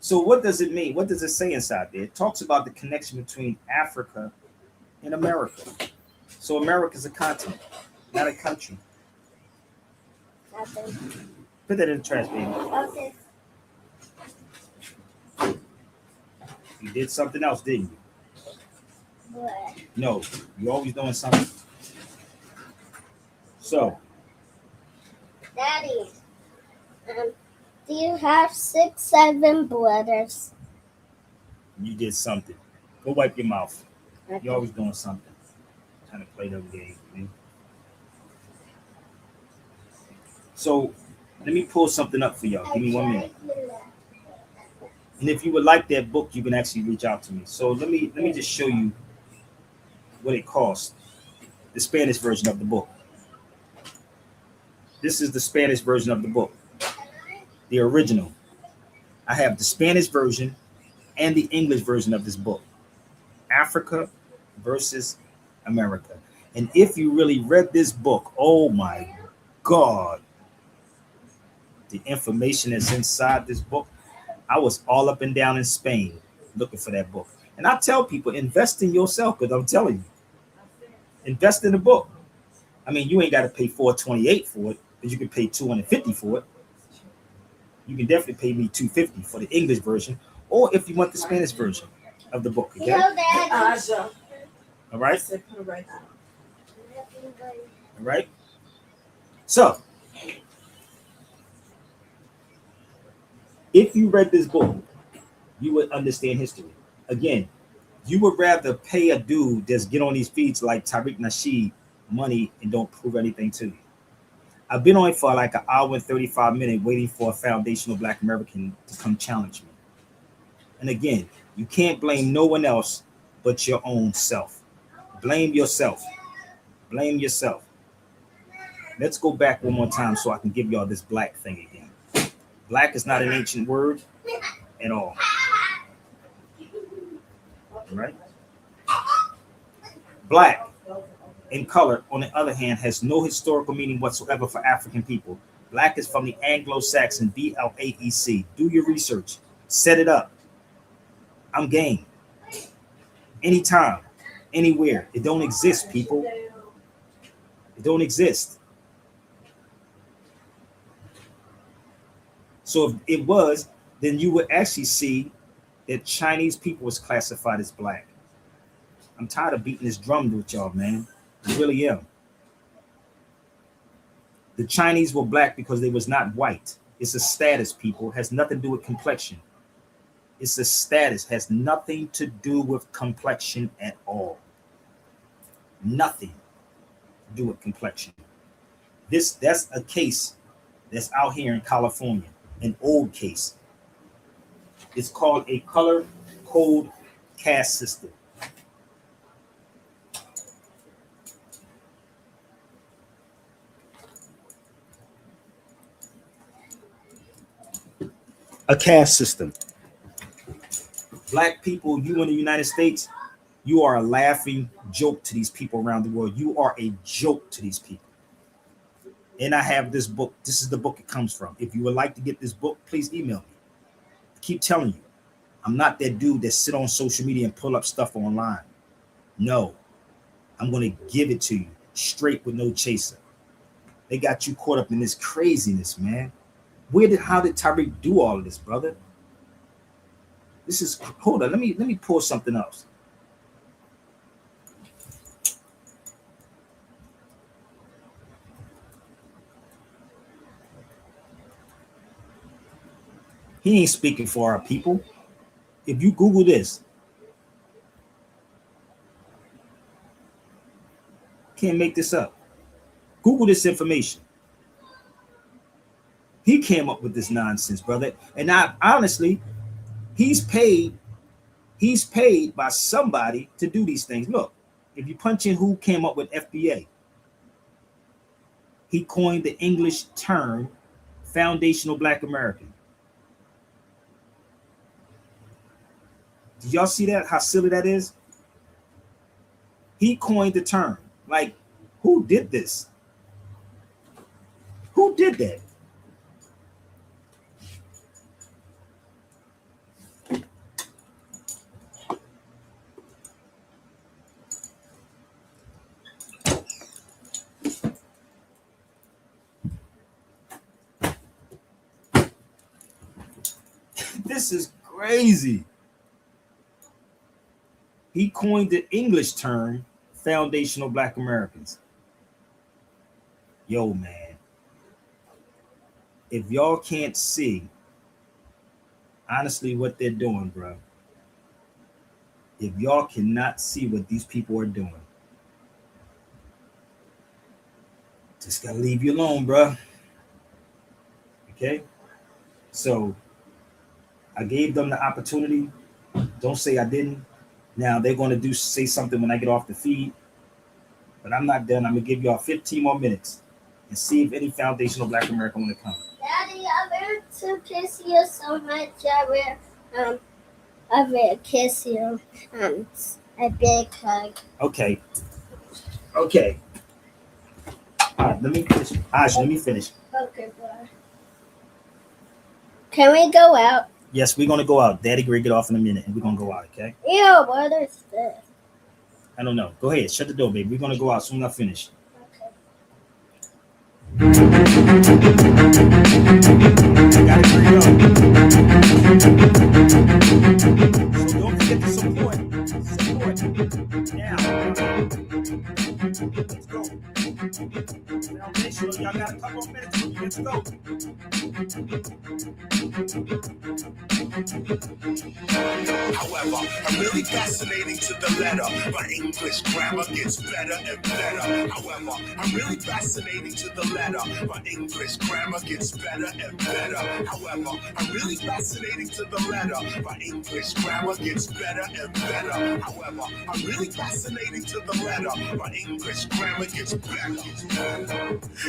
So what does it mean? What does it say inside there? It talks about the connection between Africa and America. So America is a continent, not a country. Okay. Put that in the trash, baby. Okay. You did something else, didn't you? What? No, you're always doing something. So, Daddy, do you have 6, 7 brothers? you did something. Go wipe your mouth. Okay. You're always doing something. Trying to play those games. Man. So, let me pull something up for y'all. Give me 1 minute. And if you would like that book, you can actually reach out to me. So let me just show you what it costs. The Spanish version of the book. This is the Spanish version of the book. The original. I have the Spanish version and the English version of this book. Africa versus America. And if you really read this book, oh my God, the information that's inside this book. I was all up and down in Spain looking for that book. And I tell people, invest in yourself, because I'm telling you, invest in the book. I mean, you ain't got to pay $428 for it, but you can pay $250 for it. You can definitely pay me $250 for the English version, or if you want the Spanish version of the book. Okay? Hello, Daddy. All right? All right? So, if you read this book, you would understand history. Again, you would rather pay a dude that's get on these feeds like Tariq Nasheed money and don't prove anything to you. I've been on it for like an hour and 35 minutes waiting for a foundational Black American to come challenge me. And again, you can't blame no one else but your own self. Blame yourself. Blame yourself. Let's go back one more time so I can give y'all this black thing again. Black is not an ancient word at all. Right? Black in color, on the other hand, has no historical meaning whatsoever for African people. Black is from the Anglo-Saxon BLAEC. Do your research. Set it up. I'm game. Anytime, anywhere. It don't exist, people. It don't exist. So if it was, then you would actually see that Chinese people was classified as black. I'm tired of beating this drum with y'all, man. I really am. The Chinese were black because they was not white. It's a status, people. It has nothing to do with complexion. It's a status. It has nothing to do with complexion at all. Nothing to do with complexion. That's a case that's out here in California, an old case. It's called a color code caste system. A caste system. Black people, you in the United States, you are a laughing joke to these people around the world. You are a joke to these people. And I have this book. This is the book it comes from. If you would like to get this book, please email me. I keep telling you, I'm not that dude that sit on social media and pull up stuff online. No, I'm going to give it to you straight with no chaser. They got you caught up in this craziness, man. How did Tariq do all of this, brother? This is, hold on, let me pull something else. He ain't speaking for our people. If you Google this, can't make this up. Google this information. He came up with this nonsense, brother. And honestly, he's paid by somebody to do these things. Look, if you punch in who came up with FBA, he coined the English term foundational Black American. Did y'all see that? How silly that is? He coined the term. Like, who did this? Who did that? This is crazy. He coined the English term foundational Black Americans. Yo, man. If y'all can't see, honestly, what they're doing, bro. If y'all cannot see what these people are doing, just gotta leave you alone, bro. Okay? So, I gave them the opportunity. Don't say I didn't. Now they're going to say something when I get off the feed. But I'm not done. I'm going to give y'all 15 more minutes and see if any foundational Black American want to come. Daddy, I want to kiss you so much. I will kiss you. A big hug. Okay. Okay. All right, let me finish. Ash, let me finish. Okay, bye. Can we go out? Yes, we're going to go out. Daddy Gray get off in a minute, and we're going to go out, okay? Ew, what is this? I don't know. Go ahead. Shut the door, baby. We're going to go out soon as I finish. Okay. Gotta hurry up. So don't forget to support. Now. Let's go. Foundation, y'all got a couple of minutes. Let's go. However, I'm really fascinating to the letter. My English grammar gets better and better. However, I'm really fascinating to the letter. My English grammar gets better and better. However, I'm really fascinating to the letter. My English grammar gets better and better. However, I'm really fascinating to the letter. My English grammar gets better.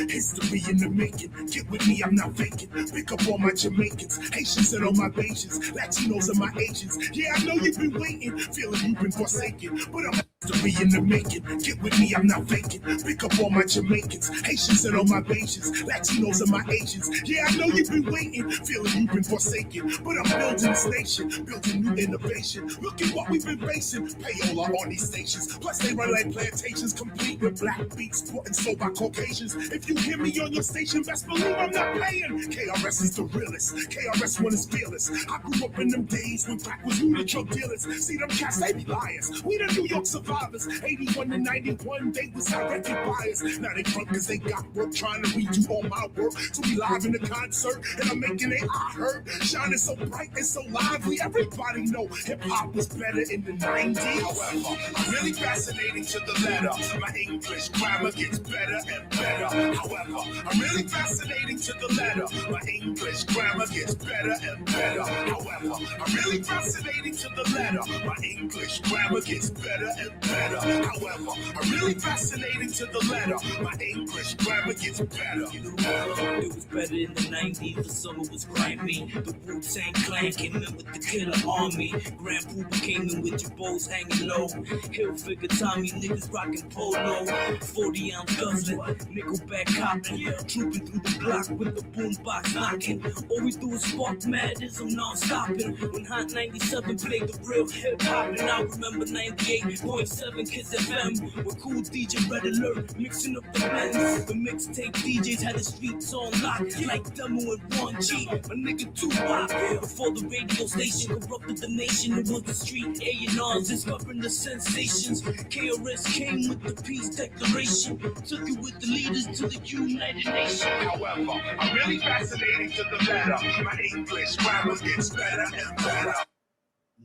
History in the making. Get with me, I'm not faking. Pick up all my Jamaicans, Haitians and all my Bajans, Latinos and my Asians. Yeah, I know you've been waiting, feeling you've been forsaken, but I'm History in the making. Get with me, I'm not faking. Pick up all my Jamaicans, Haitians, and all my Bajans, Latinos and my Asians. Yeah, I know you've been waiting, feeling you've been forsaken. But I'm building this nation, building new innovation. Look at what we've been facing. Payola on these stations. Plus, they run like plantations, complete with black beats, bought and sold by Caucasians. If you hear me on your station, best believe I'm not paying. KRS is the realest. KRS One is fearless. I grew up in them days when crack was new to drug dealers. See them cats, they be liars. We the New York survivors. 81 to 91, they was directed buyers. Now they front cause they got work trying to redo all my work. So we live in the concert and I'm making it I heard. Shining so bright and so lively. Everybody know hip hop was better in the 90s. However, I'm really fascinating to the letter. My English grammar gets better and better. However, I'm really fascinating to the letter. My English grammar gets better and better. However, I'm really fascinating to the letter. My English grammar gets better and better. However, I'm really fascinating to the letter. My English grammar gets better. It was better in the 90s, the summer was grimy. The Wu-Tang Clan came in with the killer army. Grand Poopa came in with your bows hanging low. Hill figure Tommy, niggas rocking polo. 40 ounce guzzling, nickelback copping. Trooping through the block with the boombox knocking. All we do is spark madness, I'm non-stopping. When Hot 97 played the real hip-hop, and I remember 98.7 Kiss FM with cool DJ Red Alert, mixing up the blends. The mixtape DJs had the streets on lock, like Demo and 1G. A nigga Tupac, before the radio station corrupted the nation. It was the street A&Rs discovering the sensations. KRS came with the peace declaration, took it with the leaders to the United Nations. However, I'm really fascinating to the letter. My English grammar gets better and better.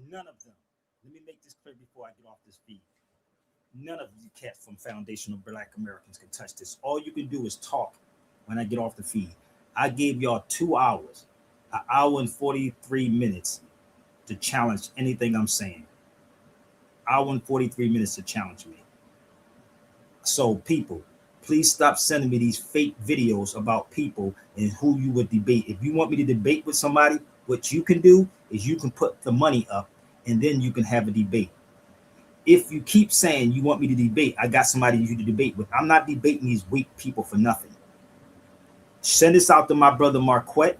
None of them. Let me make this clear before I get off this feed. None of you cats from Foundational Black Americans can touch this. All you can do is talk when I get off the feed. I gave y'all 2 hours, an hour and 43 minutes to challenge anything I'm saying. Hour and 43 minutes to challenge me. So people, please stop sending me these fake videos about people and who you would debate. If you want me to debate with somebody, what you can do is you can put the money up and then you can have a debate. If you keep saying you want me to debate, I got somebody you to debate with. I'm not debating these weak people for nothing. Send this out to my brother Marquette,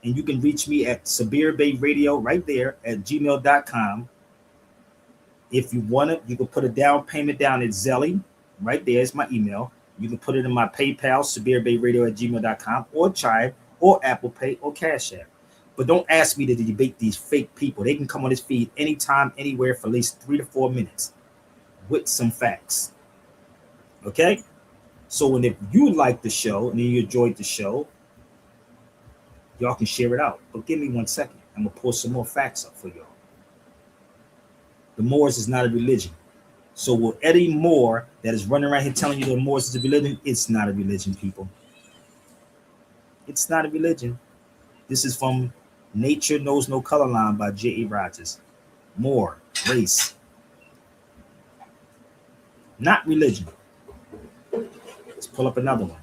and you can reach me at Sabir Bey Radio right there at gmail.com. If you want it, you can put a down payment down at Zelly. Right there is my email. You can put it in my PayPal, SabirBeyRadio at gmail.com, or Chive, or Apple Pay, or Cash App. But don't ask me to debate these fake people. They can come on this feed anytime, anywhere for at least 3 to 4 minutes with some facts. Okay? So, and if you like the show and you enjoyed the show, y'all can share it out. But give me 1 second. I'm going to pull some more facts up for y'all. The Moors is not a religion. So with Eddie Moore that is running around here telling you the Moors is a religion, it's not a religion, people. It's not a religion. This is from Nature Knows No Color Line by J.A. Rogers. Moor, race. Not religion. Let's pull up another one.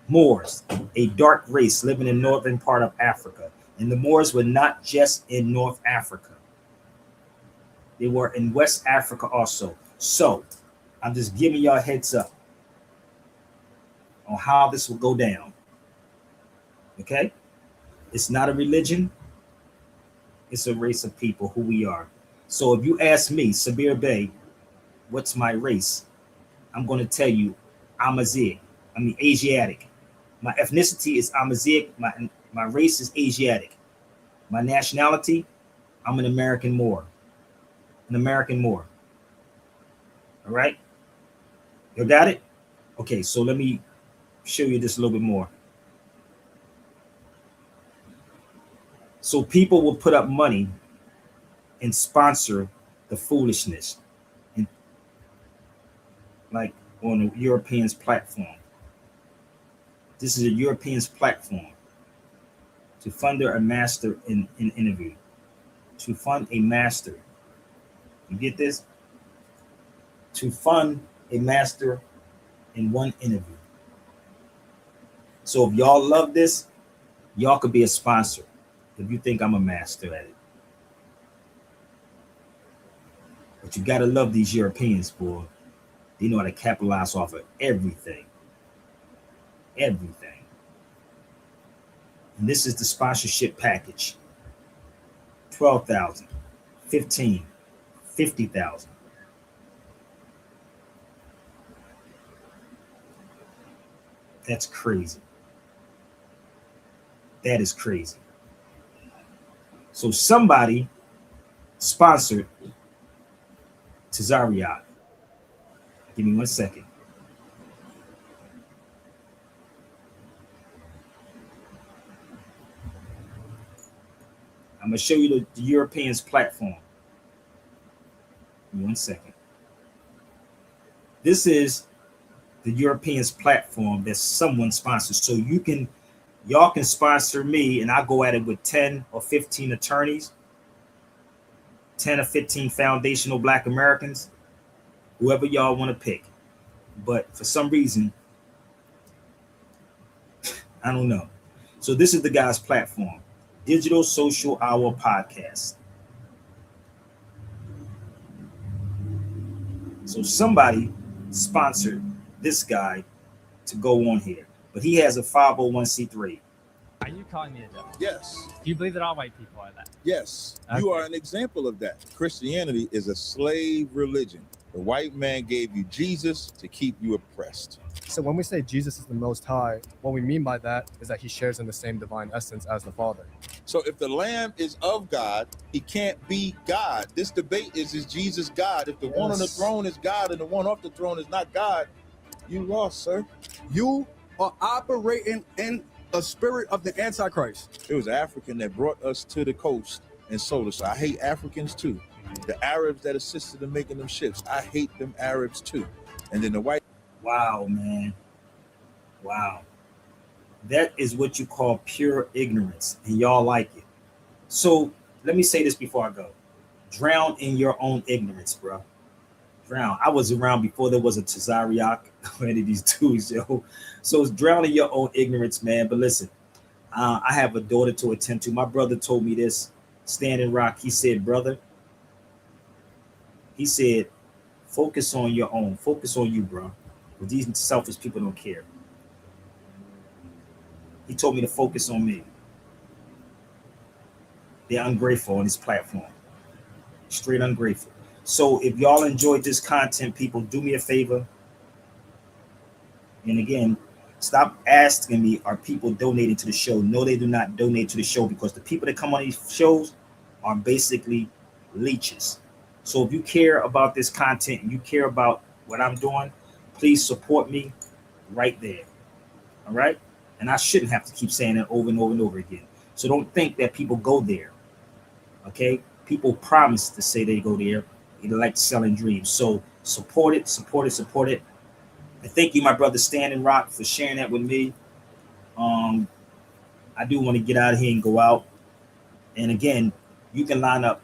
Moors, a dark race living in northern part of Africa. And the Moors were not just in North Africa. They were in West Africa also. So I'm just giving y'all a heads up on how this will go down. Okay? It's not a religion. It's a race of people, who we are. So if you ask me, Sabir Bey, what's my race? I'm going to tell you, I'm Asiatic. My ethnicity is Amazigh. My race is Asiatic. My nationality, I'm an American Moor. An American Moor. All right? You got it? Okay, so let me show you this a little bit more. So people will put up money and sponsor the foolishness, and like on the Europeans platform. This is a Europeans platform to fund a master in interview. To fund a master. You get this? To fund a master in one interview. So if y'all love this, Y'all could be a sponsor if you think I'm a master at it. But you gotta love these Europeans, boy. They know how to capitalize off of everything. Everything. And this is the sponsorship package. 12,000, 15, 50,000. That's crazy. That is crazy. So somebody sponsored Tazariot. Give me 1 second. I'm gonna show you the Europeans platform. Give me 1 second. This is the Europeans platform that someone sponsors. So y'all can sponsor me, and I go at it with 10 or 15 attorneys, 10 or 15 foundational Black Americans, whoever y'all want to pick. But for some reason, I don't know. So this is the guy's platform, Digital Social Hour Podcast. So somebody sponsored this guy to go on here, but he has a 501c3. Are you calling me a devil? Yes. Do you believe that all white people are that? Yes. Okay. You are an example of that. Christianity is a slave religion. The white man gave you Jesus to keep you oppressed. So when we say Jesus is the Most High, what we mean by that is that he shares in the same divine essence as the Father. So if the Lamb is of God, he can't be God. This debate is Jesus God? If the one on the throne is God and the one off the throne is not God, you lost, sir. You are operating in a spirit of the Antichrist. It was an African that brought us to the coast and sold us. So I hate Africans too. The Arabs that assisted in making them ships, I hate them Arabs too. And then the white. Wow, man. Wow. That is what you call pure ignorance, and y'all like it. So let me say this before I go. Drown in your own ignorance, bro. Drown. I was around before there was a Tazariak or any of these dudes, yo. So drown in your own ignorance, man. But listen, I have a daughter to attend to. My brother told me this, Standing Rock. He said, brother, he said, focus on your own. Focus on you, bro. But these selfish people don't care. He told me to focus on me. They're ungrateful on this platform. Straight ungrateful. So if y'all enjoyed this content, people, do me a favor. And again, stop asking me, are people donating to the show? No, they do not donate to the show, because the people that come on these shows are basically leeches. So if you care about this content and you care about what I'm doing, please support me right there. All right? And I shouldn't have to keep saying that over and over and over again. So don't think that people go there. Okay? People promise to say they go there. They like selling dreams. So support it, support it, support it. And thank you, my brother Standing Rock, for sharing that with me. I do want to get out of here and go out. And again, you can line up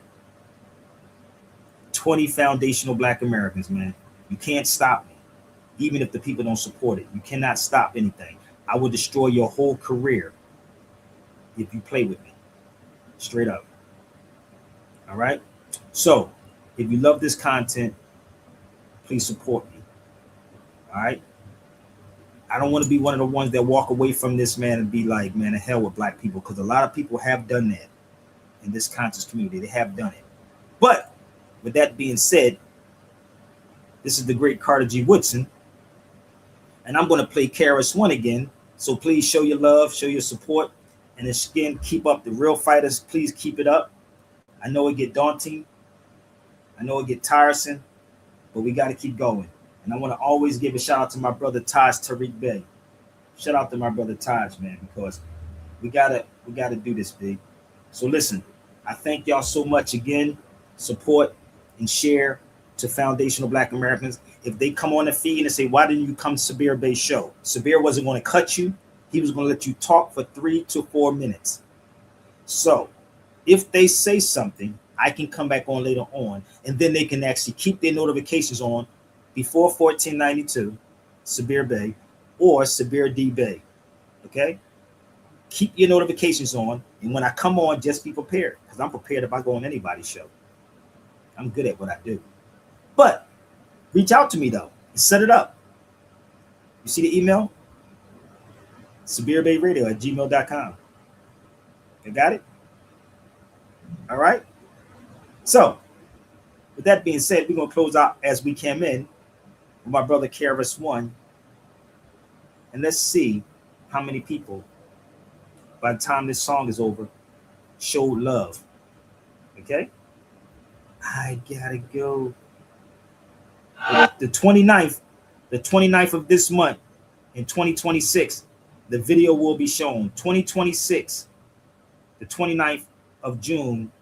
20 foundational Black Americans, man. You can't stop me, even if the people don't support it. You cannot stop anything. I will destroy your whole career if you play with me. Straight up. All right? So, if you love this content, please support me. All right? I don't want to be one of the ones that walk away from this, man, and be like, man, the hell with Black people, because a lot of people have done that in this conscious community. They have done it. But with that being said, this is the great Carter G. Woodson, and I'm going to play KRS-One again. So please show your love, show your support, and again, keep up the real fighters. Please keep it up. I know it get daunting. I know it get tiresome, but we got to keep going. And I want to always give a shout out to my brother Taj Tariq Bey. Shout out to my brother Taj, man, because we gotta do this, big. So listen, I thank y'all so much again. Support and share to foundational Black Americans. If they come on the feed and say, why didn't you come to Sabir Bey's show? Sabir wasn't going to cut you. He was going to let you talk for 3 to 4 minutes. So if they say something, I can come back on later on, and then they can actually keep their notifications on before 1492, Sabir Bey, or Sabir D. Bey. Okay? Keep your notifications on, and when I come on, just be prepared, because I'm prepared if I go on anybody's show. I'm good at what I do. But reach out to me though and set it up. You see the email? SabirBeyRadio@gmail.com. You got it? All right. So with that being said, we're gonna close out as we came in with my brother KRS-One, and let's see how many people by the time this song is over showed love. Okay, I gotta go. The 29th of this month in 2026, the video will be shown. 2026, the 29th of June,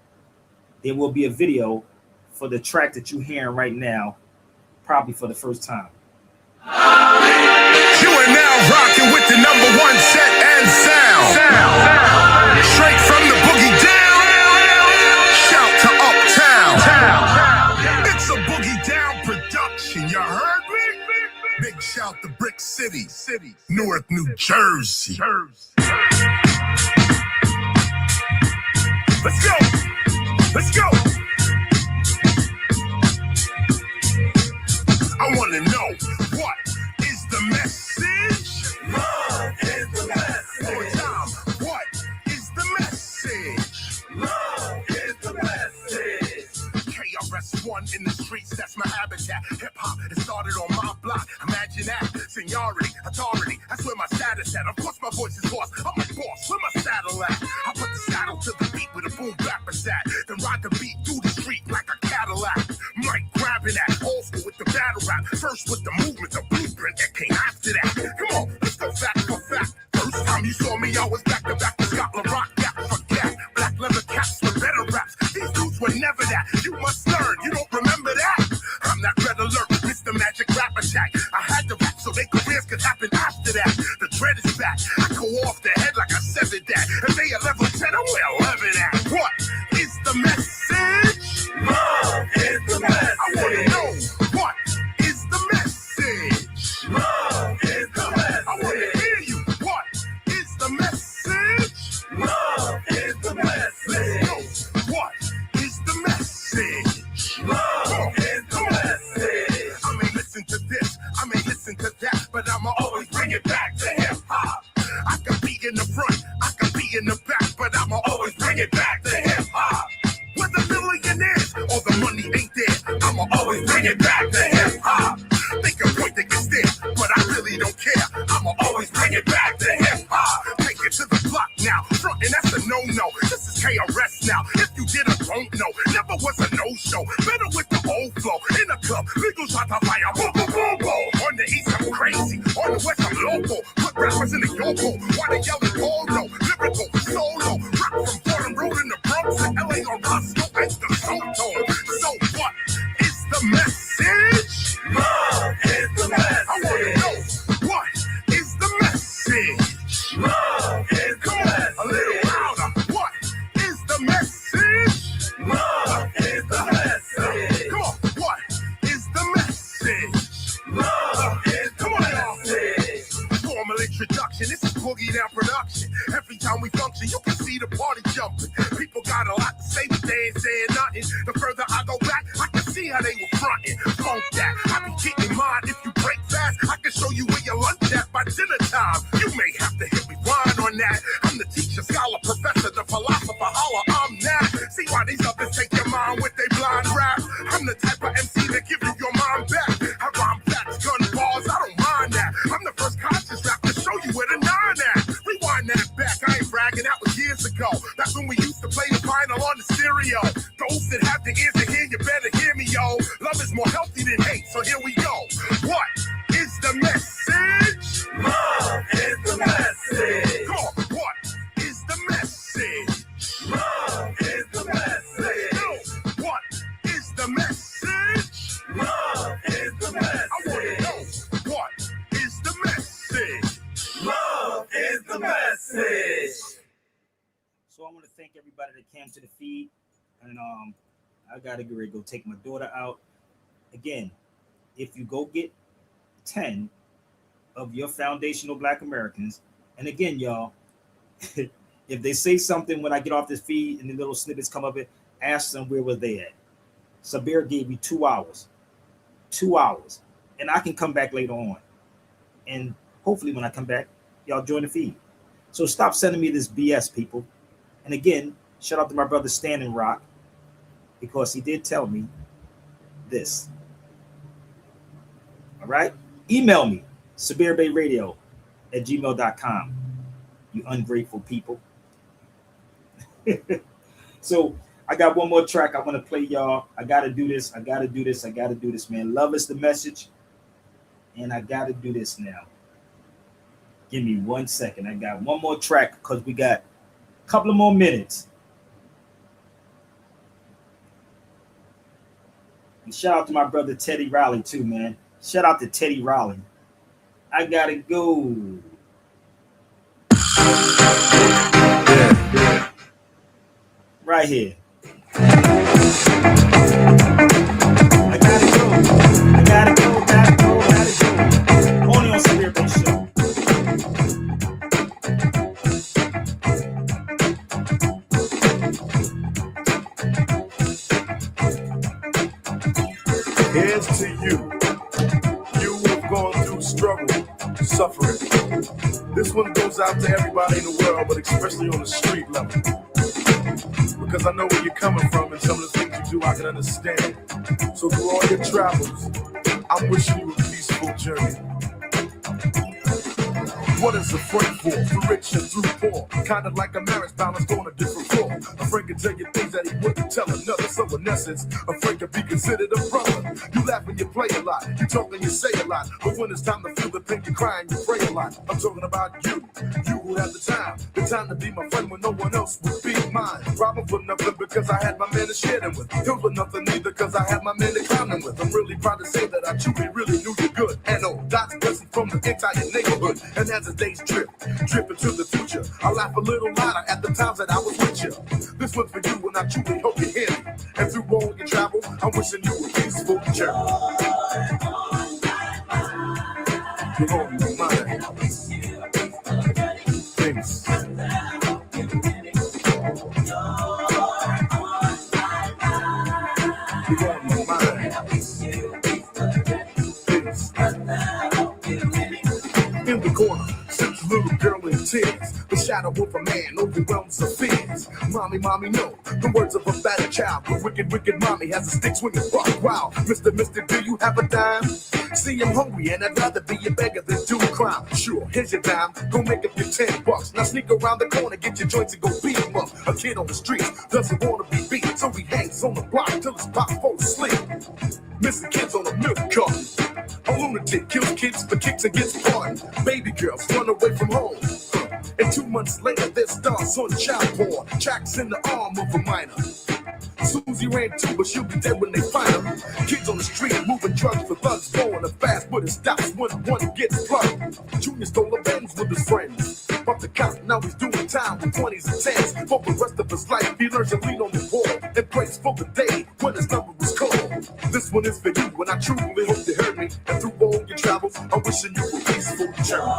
there will be a video for the track that you're hearing right now, probably for the first time. You are now rocking with the #1 set and sound. Straight from the boogie down. Shout to Uptown. It's a boogie down production. You heard me? Big shout to Brick City, Newark, New Jersey. Let's go. Let's go. I want to know, what is the message? Love is the message. One time, what is the message? Love is the message. KRS-One in the streets, that's my habitat. Hip-hop, it started on my block. Imagine that. Seniority, authority, that's where my status at. Of course my voice is lost. I'm a boss, where my saddle at? I put the saddle to the beat with a boom bapper's at. Then ride the beat through the street like a Cadillac. Mike grabbing that, old school with the battle rap. First with the movement, the blueprint that came after that. Come on, let's go fact for fact. First time you saw me, I was back to back with Scotland Rock, Gap for Gap. Black leather caps with better raps. These dudes were never that. You must learn, you don't remember that? I'm not red alert, Mr. Magic Rap Attack. I had to rap so their careers could happen after that. The dread is back. I go off the head like I severed that. If they at level 10, I'm where 11 at. What is the message? Love is the message. I want to know, what is the message? Love is the message. I want to hear you. What is the message? Love is the message. Let's go. What is the message? Love is the message. I may listen to this, I may listen to that, but I'ma always bring it back to hip hop. I could be in the front, I could be in the back, but I'ma always bring it back to hip hop. Whether millionaires or the money ain't there, I'ma always bring it back to hip hop. They can point, they can stare, but I really don't care. I'ma always bring it back to hip hop. Take it to the block now, frontin', that's a no-no. This is KRS now. If you did or don't know, never was a no-show. Better with the old flow. In the club, legal shot to fire. Boom, boom, boom, boom. On the east, I'm crazy. On the west, I'm local. Put rappers in the yokel. Why they yelling polo? Lyrical, solo. Rock from Fordham Road in the Bronx to LA on Roscoe. It's the soul tone. So what is the message? Love is the message. I want to know, what is the message? Love is the message. A little louder. What is the message? Love is the message. Come on. What is the message? Love is the message. Formal introduction. This is Boogie Down Production. Every time we function, you can see the party jumping. People got a lot to say, but they ain't saying nothing. The further I go back, I can see how they were fronting. Funk that. I be getting mine. If you break fast, I can show you where your lunch at by dinner time. You may have to hit rewind on that. I'm the teacher, scholar, professor, the philosopher, holler, I'm that. See why these others take your mind with they blind rap? I'm the type of MC that give you your mind back. I rhyme facts, gun balls, I don't mind that. I'm the first conscious rap to show you where the nine at. Rewind that back, I ain't bragging, that was years ago. That's when we used to play the vinyl on the stereo. Those that have the ears to hear, you better hear me, yo. Love is more healthy than hate, so here we go. What is the message? Love is the message. Come on, what is the message? Love is the message. Yo, what is the message? Love is the message. I want to know, what is the message? Love is the message. So I want to thank everybody that came to the feed, and I gotta get ready to go take my daughter out. Again, if you go get 10 of your foundational Black Americans, and again, y'all, If they say something when I get off this feed and the little snippets come up, ask them where were they at. Sabir gave you 2 hours. 2 hours. And I can come back later on. And hopefully when I come back, y'all join the feed. So stop sending me this BS, people. And again, shout out to my brother Standing Rock, because he did tell me this. All right? Email me, SabirBeyRadio@gmail.com. You ungrateful people. So I got one more track I want to play, y'all. I got to do this. I got to do this. I got to do this, man. Love is the message. And I got to do this now. Give me 1 second. I got one more track because we got a couple of more minutes. And shout out to my brother Teddy Riley too, man. Shout out to Teddy Riley. I got to go. Right here. I gotta go. I gotta go. Only on Sabir Bey Show. Here's to you. You have gone through struggle, suffering. This one goes out to everybody in the world, but especially on the street level. Because I know where you're coming from and some of the things you do I can understand. So through all your travels, I'm wishing you a peaceful journey. What is a friend for? Through rich and through poor. Kind of like a marriage balance on a different floor. A friend can tell you things that he wouldn't tell another. So in essence, a friend can be considered a brother. You laugh and you play a lot. You talk and you say a lot. But when it's time to feel the pain, you cry and you pray a lot. I'm talking about you. You who have the time to be my friend when no one else would be mine. Robbing for nothing because I had my man to share them with. Killed for nothing neither because I had my man to clown them with. I'm really proud to say that I truly, really knew you good. And oh, God's blessing from the entire neighborhood. And as the days drip into the future, I laugh a little louder at the times that I was with you. This one's for you and I truly hope you hear me. And through all your travel, I'm wishing you a peaceful journey. You're on my mind. Things. You're on my mind. Things. In the corner, sits a little girl in tears. The shadow of a man overwhelms her fears. Mommy, no. The words of a battered child. The wicked mommy has a stick swinging buck. Wow, Mister, do you have a dime? See, I'm hungry and I'd rather be a beggar than do a crime. Sure, here's your dime. Go make up your $10. Now sneak around the corner, get your joints and go beat him up. A kid on the streets doesn't want to be beat, so he hangs on the block till his pop falls asleep. Missing kids on a milk carton. A lunatic kills kids for kicks and gets pardoned. Baby girls run away from home. And 2 months later, their stars on child porn. Tracks in the arm of a minor. Susie ran too, but she'll be dead when they find her. Kids on the street moving drugs for thugs, going fast, but it stops when one gets plugged. Junior stole a Benz with his friends. But the cop, now he's doing time with 20s and 10s. For the rest of his life, he learns to lean on the wall and prays for the day when his number was called. This one is for you, and I truly hope you heard me. And through all your travels, I'm wishing you a peaceful journey.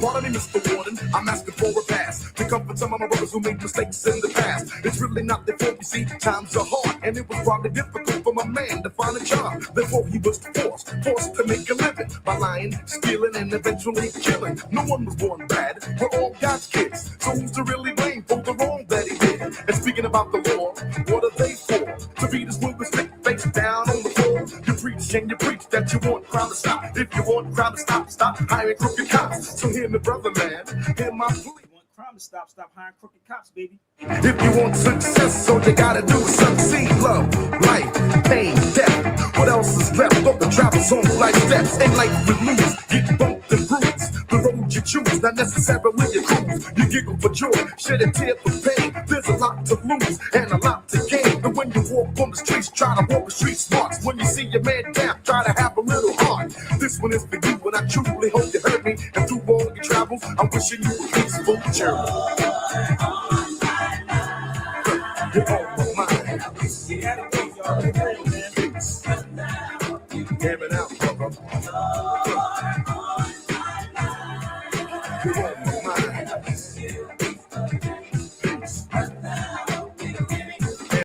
Pardon me, Mr. Warden, I'm asking for a pass to comfort some of my brothers who made mistakes in the past. It's really not their fault, you see, times are hard, and it was probably difficult for my man to find a job. Therefore, he was forced to make a living by lying, stealing, and eventually killing. No one was born bad, we're all God's kids. So who's to really blame for the wrong that he did? And speaking about the law, what are they for? To beat his will with stick face down on the floor. You preach and you preach that you want crime to stop. If you want crime to stop hiring crooked cops. So hear me, brother man, hear my plea. crime to stop hiring crooked cops, baby. If you want success, all you gotta do is succeed. Love, life, pain, death. What else is left? Of the travel song, life steps. And life we lose, get bumped and bruised. The road you choose, not necessarily your cruise. You giggle for joy, shed a tear for pain. There's a lot to lose and a lot to gain. But when you walk on the streets, try to walk the street smart. When you see your man down, try to have a little heart. This one is for you, and I truly hope you heard me. And through all your travels, I'm wishing you a peaceful journey. You're on my mind.